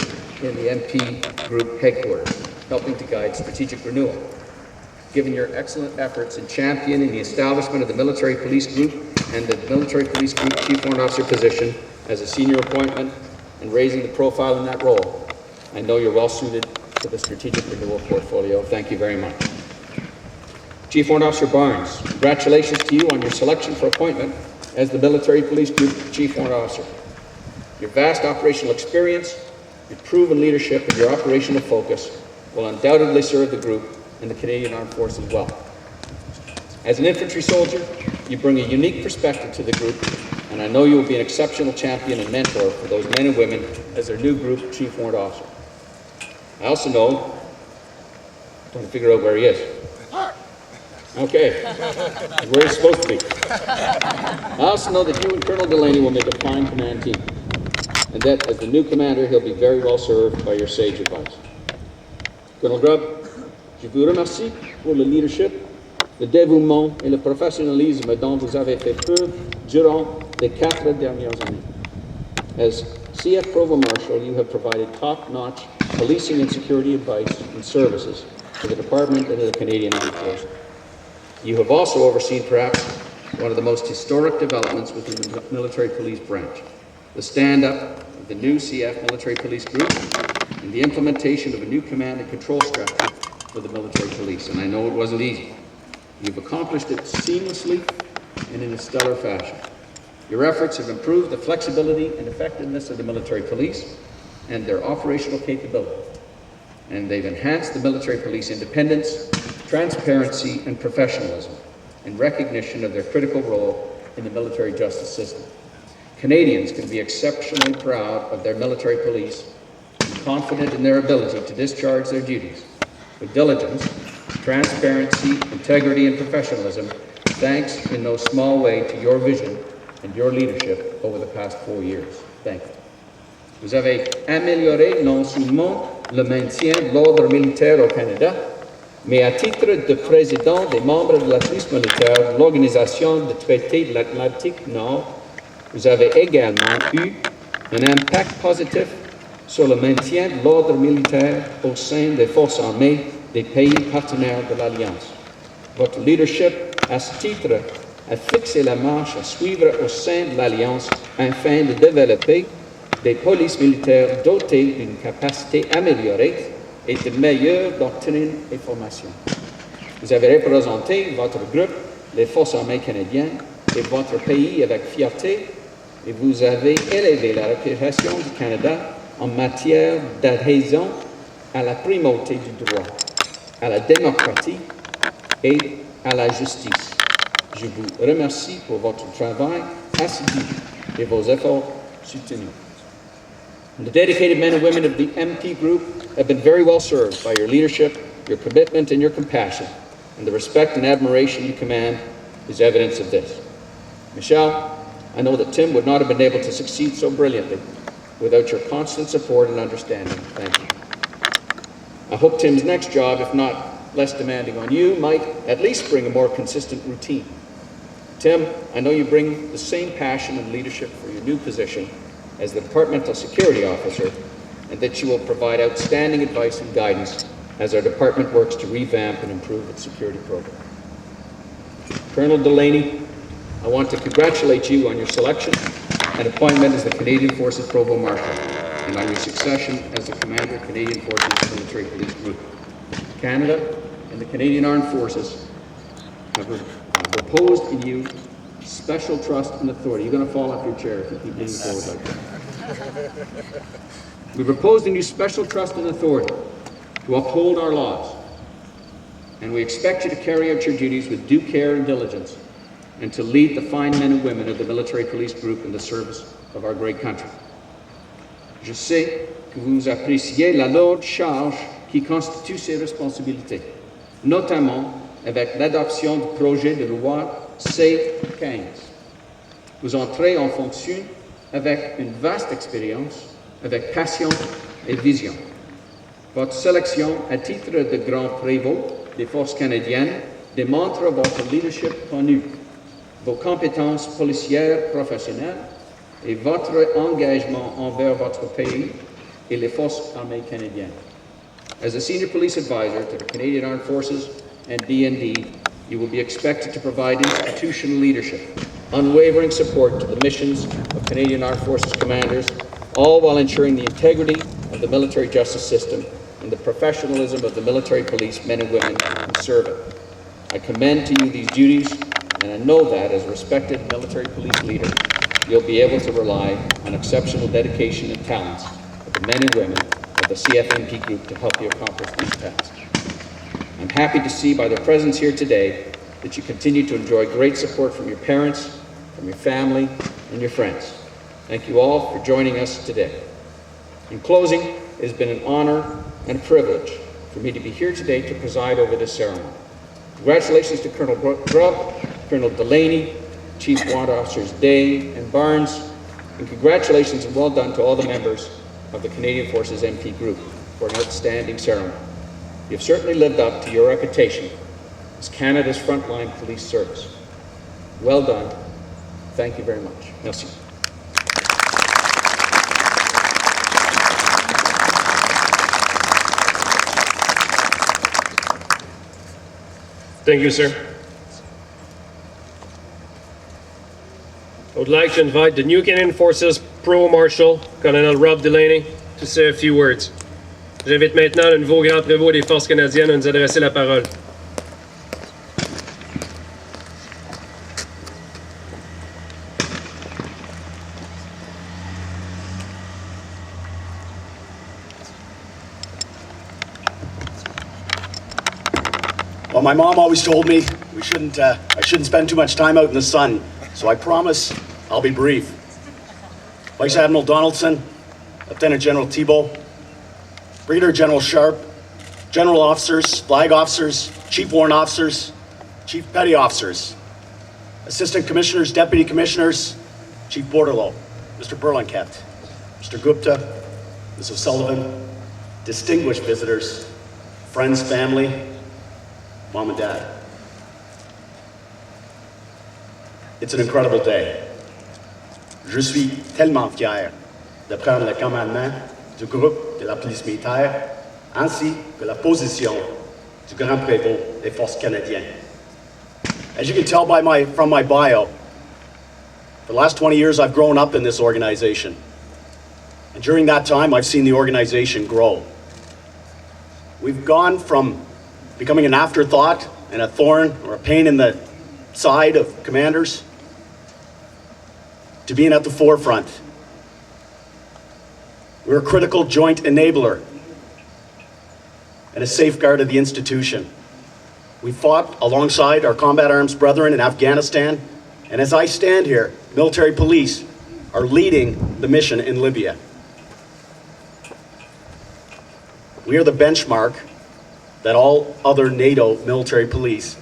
in the MP Group headquarters, helping to guide strategic renewal. Given your excellent efforts in championing the establishment of the Military Police Group and the Military Police Group Chief Warrant Officer position as a senior appointment and raising the profile in that role, I know you're well suited to the strategic renewal portfolio. Thank you very much. Chief Warrant Officer Barnes, congratulations to you on your selection for appointment as the Military Police Group Chief Warrant Officer. Your vast operational experience, your proven leadership, and your operational focus will undoubtedly serve the group and the Canadian Armed Forces well. As an infantry soldier, you bring a unique perspective to the group, and I know you will be an exceptional champion and mentor for those men and women as their new group Chief Warrant Officer. I also know, I'm trying to figure out where he is. Okay, where he's supposed to be. I also know that you and Colonel Delaney will make a fine command team, and that as the new commander, he'll be very well served by your sage advice. Colonel Grubb, je vous remercie pour le leadership, le dévouement et le professionnalisme dont vous avez fait preuve durant les 4 dernières années. As CF Provost Marshall, you have provided top-notch policing and security advice and services to the Department and to the Canadian Armed Forces. You have also overseen perhaps one of the most historic developments within the military police branch, the stand-up of the new CF Military Police Group and the implementation of a new command and control structure for the military police, and I know it wasn't easy. You've accomplished it seamlessly and in a stellar fashion. Your efforts have improved the flexibility and effectiveness of the military police and their operational capability, and they've enhanced the military police independence, transparency, and professionalism in recognition of their critical role in the military justice system. Canadians can be exceptionally proud of their military police and confident in their ability to discharge their duties with diligence, transparency, integrity, and professionalism, thanks in no small way to your vision and your leadership over the past 4 years. Thank you. Vous avez amélioré non seulement le maintien de l'ordre militaire au Canada, mais à titre de président des membres de la police militaire de l'Organisation du traité de l'Atlantique Nord, vous avez également eu un impact positif sur le maintien de l'ordre militaire au sein des forces armées des pays partenaires de l'Alliance. Votre leadership, à ce titre, a fixé la marche à suivre au sein de l'Alliance afin de développer des polices militaires dotées d'une capacité améliorée et de meilleures doctrines et formations. Vous avez représenté votre groupe, les forces armées canadiennes, et votre pays avec fierté, et vous avez élevé la réputation du Canada en matière d'adhésion à la primauté du droit, à la démocratie et à la justice. Je vous remercie pour votre travail assidu et vos efforts soutenus. The dedicated men and women of the MP Group have been very well served by your leadership, your commitment, and your compassion, and the respect and admiration you command is evidence of this. Michelle, I know that Tim would not have been able to succeed so brilliantly without your constant support and understanding. Thank you. I hope Tim's next job, if not less demanding on you, might at least bring a more consistent routine. Tim, I know you bring the same passion and leadership for your new position as the Departmental Security Officer, and that you will provide outstanding advice and guidance as our department works to revamp and improve its security program. Colonel Delaney, I want to congratulate you on your selection and appointment as the Canadian Forces Provost Marshal and on your succession as the Commander of Canadian Forces Military Police Group. Canada and the Canadian Armed Forces have reposed in you special trust and authority. You're going to fall off your chair if you keep leaning forward like that. We've reposed in you special trust and authority to uphold our laws, and we expect you to carry out your duties with due care and diligence and to lead the fine men and women of the military police group in the service of our great country. Je sais que vous appréciez la lourde charge qui constitue ces responsabilités, notamment avec l'adoption du projet de loi C-15. Vous entrez en fonction avec une vaste expérience, avec passion et vision. Votre sélection à titre de grand prévôt des forces canadiennes démontre votre leadership connu, vos compétences policières professionnelles et votre engagement envers votre pays et les forces armées canadiennes. As a senior police advisor to the Canadian Armed Forces and DND, you will be expected to provide institutional leadership, unwavering support to the missions of Canadian Armed Forces commanders, all while ensuring the integrity of the military justice system and the professionalism of the military police men and women who serve it. I commend to you these duties, and I know that as a respected military police leader, you'll be able to rely on exceptional dedication and talents of the men and women of the CFMP group to help you accomplish these tasks. I'm happy to see by their presence here today that you continue to enjoy great support from your parents, from your family, and your friends. Thank you all for joining us today. In closing, it has been an honor and a privilege for me to be here today to preside over this ceremony. Congratulations to Colonel Grubb, Colonel Delaney, Chief Warrant Officers Day and Barnes, and congratulations and well done to all the members of the Canadian Forces MP Group for an outstanding ceremony. You've certainly lived up to your reputation as Canada's frontline police service. Well done. Thank you very much. Merci. Thank you, sir. I would like to invite the new Canadian Forces Provost Marshal, Colonel Rob Delaney, to say a few words. J'invite maintenant le nouveau grand prévôt des Forces canadiennes à nous adresser la parole. Well, my mom always told me I shouldn't spend too much time out in the sun, so I promise I'll be brief. Vice Admiral Donaldson, Lieutenant General Thibault, Brigadier General Sharp, General Officers, Flag Officers, Chief Warrant Officers, Chief Petty Officers, Assistant Commissioners, Deputy Commissioners, Chief Borderlow, Mr. Berlinket, Mr. Gupta, Ms. O'Sullivan, distinguished visitors, friends, family, Mom and Dad. It's an incredible day. Je suis tellement fier de prendre le commandement du groupe de la police militaire ainsi que la position du grand prévôt des forces canadiennes. As you can tell from my bio, for the last 20 years I've grown up in this organization. And during that time I've seen the organization grow. We've gone from becoming an afterthought and a thorn or a pain in the side of commanders to being at the forefront. We're a critical joint enabler and a safeguard of the institution. We fought alongside our combat arms brethren in Afghanistan, and as I stand here, military police are leading the mission in Libya. We are the benchmark that all other NATO military police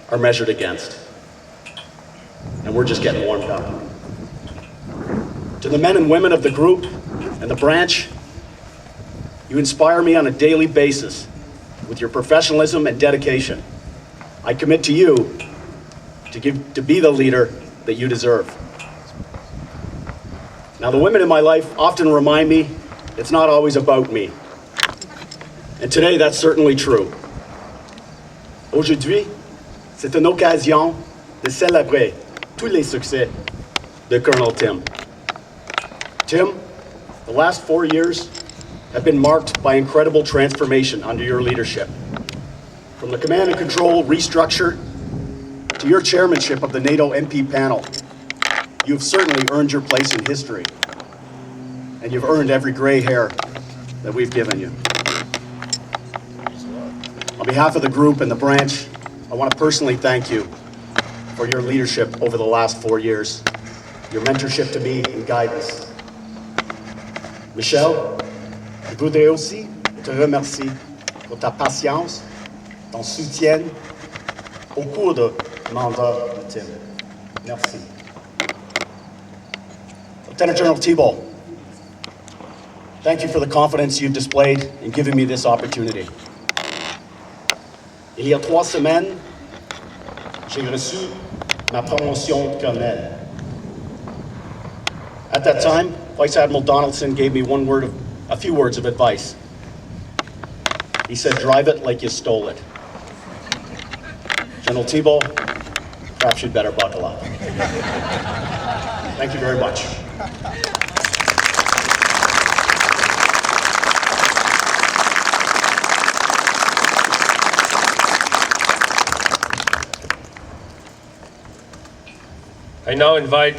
are measured against. And we're just getting warmed up. To the men and women of the group and the branch, you inspire me on a daily basis with your professionalism and dedication. I commit to you to be the leader that you deserve. Now, the women in my life often remind me it's not always about me. And today, that's certainly true. Aujourd'hui, c'est une occasion de célébrer tous les succès de Colonel Tim. Tim, the last 4 years have been marked by incredible transformation under your leadership. From the command and control restructure to your chairmanship of the NATO MP panel, you've certainly earned your place in history, and you've earned every gray hair that we've given you. On behalf of the group and the branch, I want to personally thank you for your leadership over the last 4 years, your mentorship to me and guidance. Michel, je voudrais aussi te remercier pour ta patience, ton soutien au cours du mandat de Tim. Merci. Lieutenant General Thibault, thank you for the confidence you've displayed in giving me this opportunity. Il y a 3 semaines, j'ai reçu ma promotion de colonel. At that time, Vice Admiral Donaldson gave me a few words of advice. He said, drive it like you stole it. General Thibault, perhaps you'd better buckle up. Thank you very much. I now invite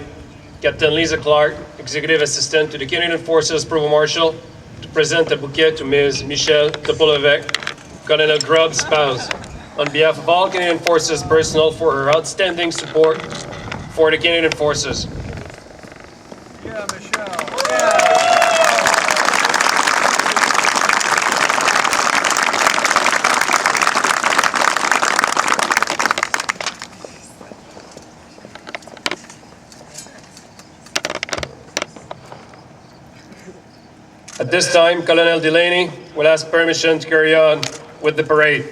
Captain Lisa Clark, Executive Assistant to the Canadian Forces Provost Marshal, to present a bouquet to Ms. Michelle Topolevec, Colonel Grubb's spouse, on behalf of all Canadian Forces personnel for her outstanding support for the Canadian Forces. Yeah, Michelle. At this time, Colonel Delaney will ask permission to carry on with the parade.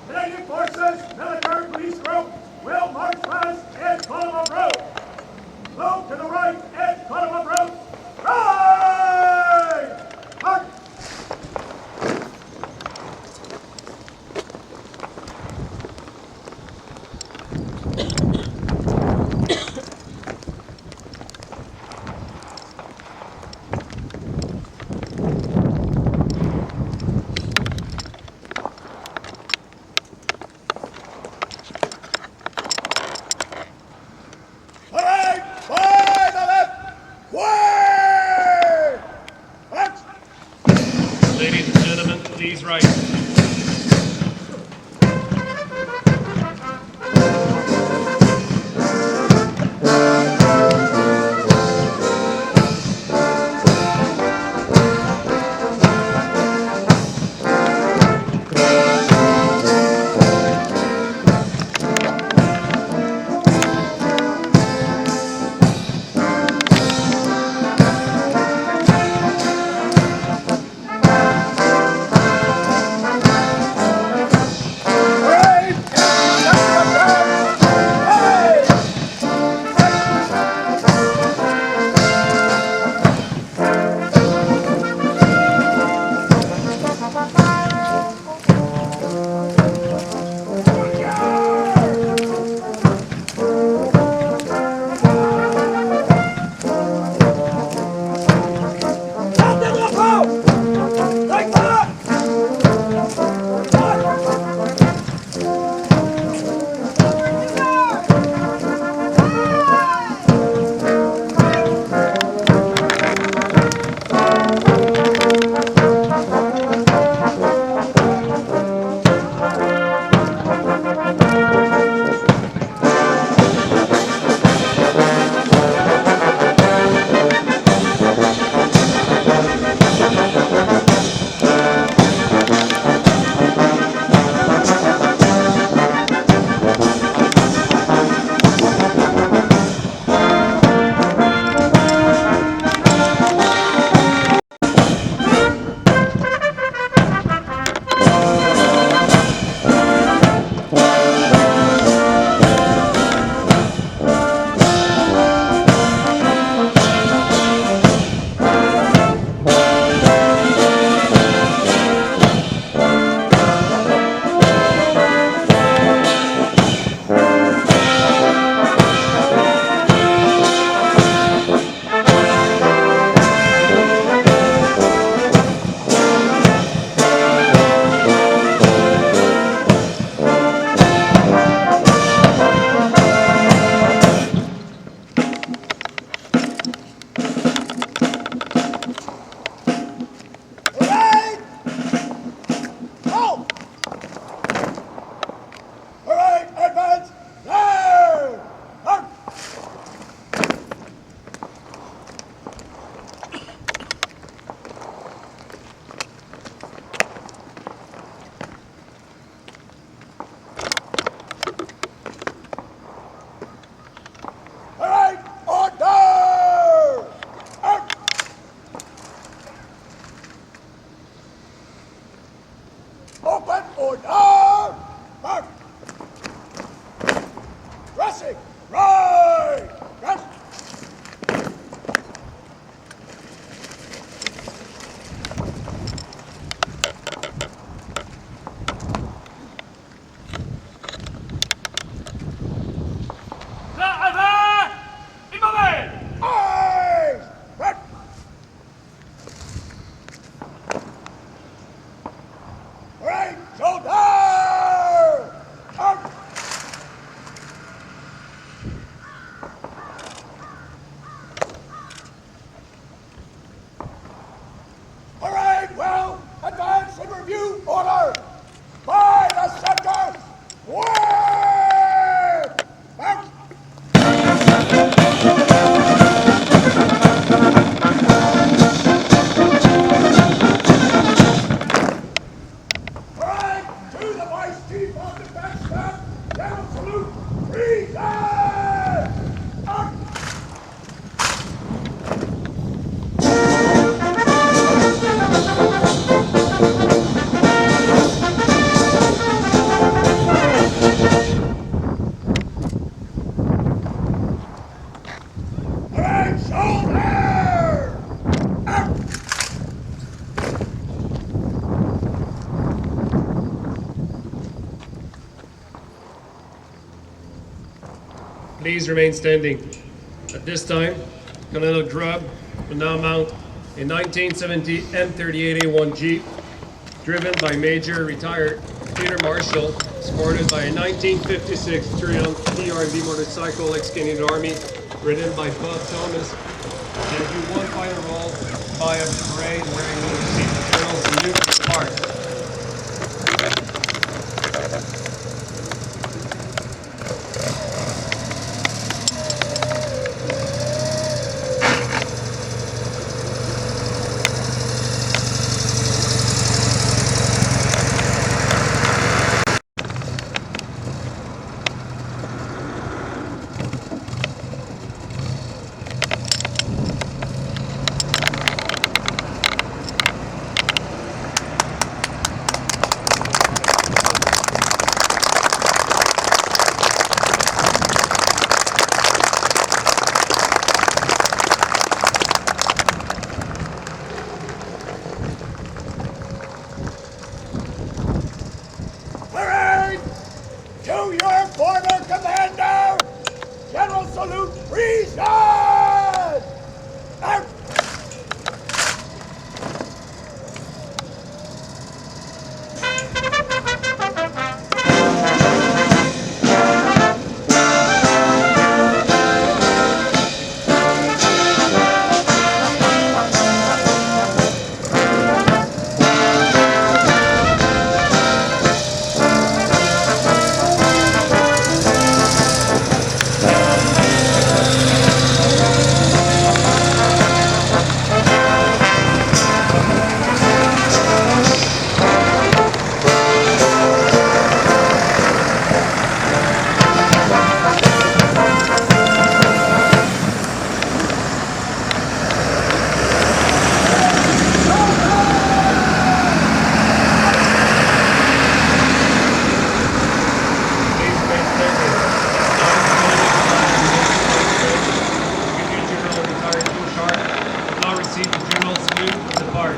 Canadian Forces Military Police Group will march west in column of route. Move to the right in column of route. Right! March! please remain standing. At this time, Colonel Grubb will now mount a 1970 M38A1 Jeep driven by Major retired Peter Marshall, supported by a 1956 Triumph TRV motorcycle, ex-Canadian Army, ridden by Bob Thomas, and do one final roll by a parade where he will receive the Colonel's salute to depart. Parade to your former commander, General Salute Reason! Out! Please remain standing. Brigadier General retired Joe Sharp will now receive the General salute and depart.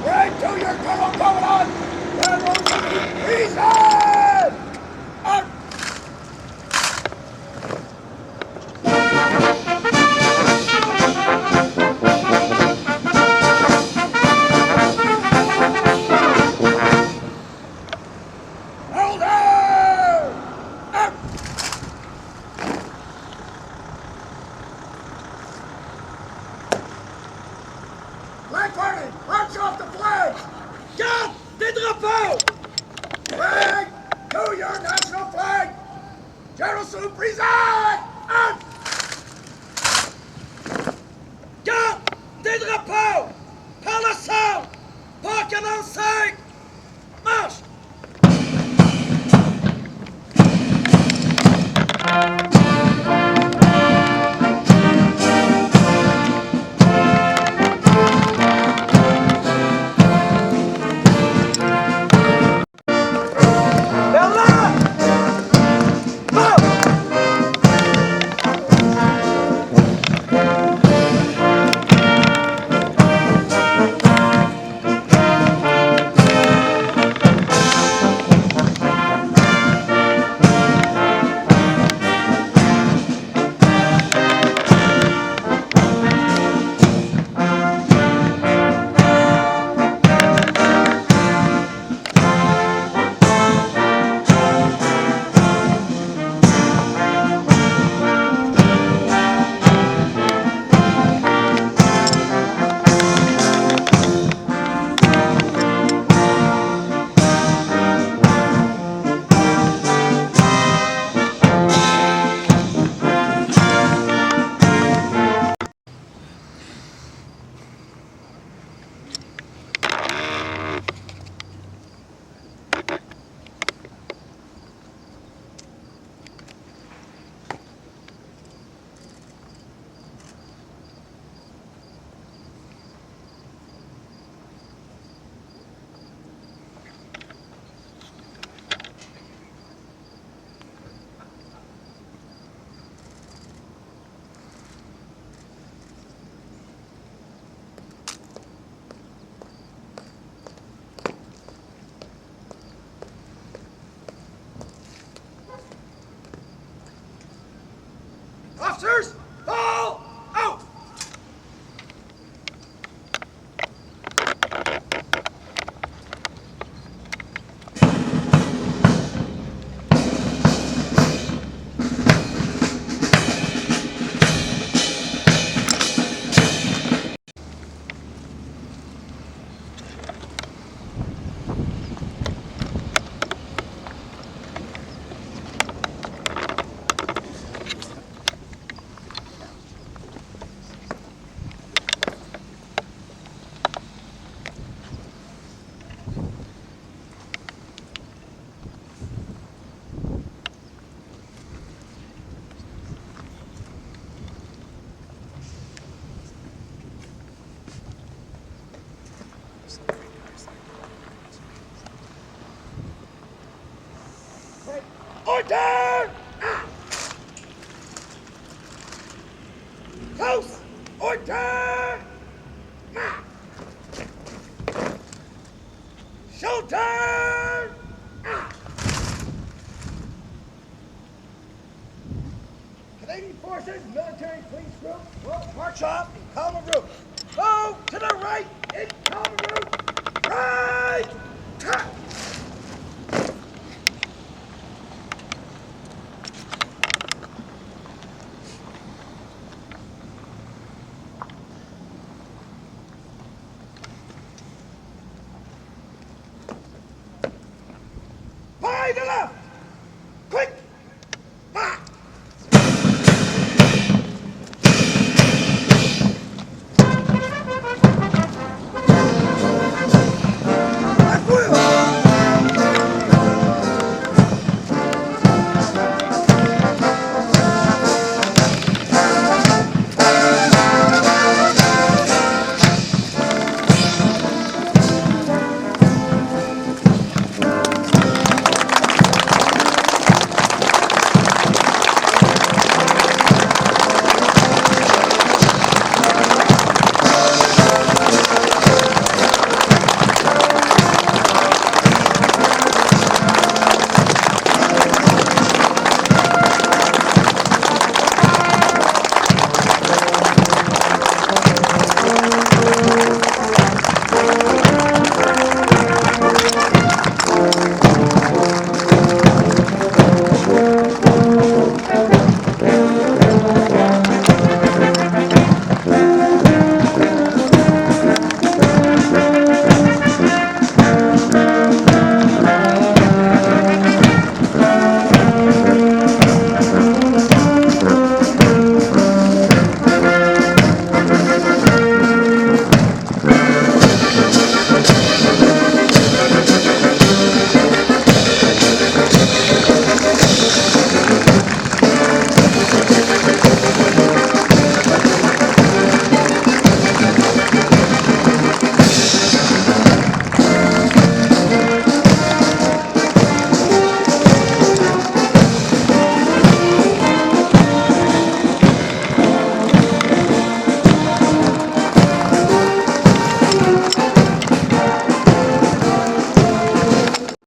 Parade to your Colonel Commandant, General Salute Reason! Out! Elder! Out! Flag party, march off the flags! Garde des drapeaux! Flag to your national flag! General Salute Preside! Out! Garde des drapeaux! Par le sang! Par canon 5! Marche! Order! Close! Order! Shoulder! Canadian Forces Military Police Group will march off in common route. Go to the right in common route. Right! Cut! By the left!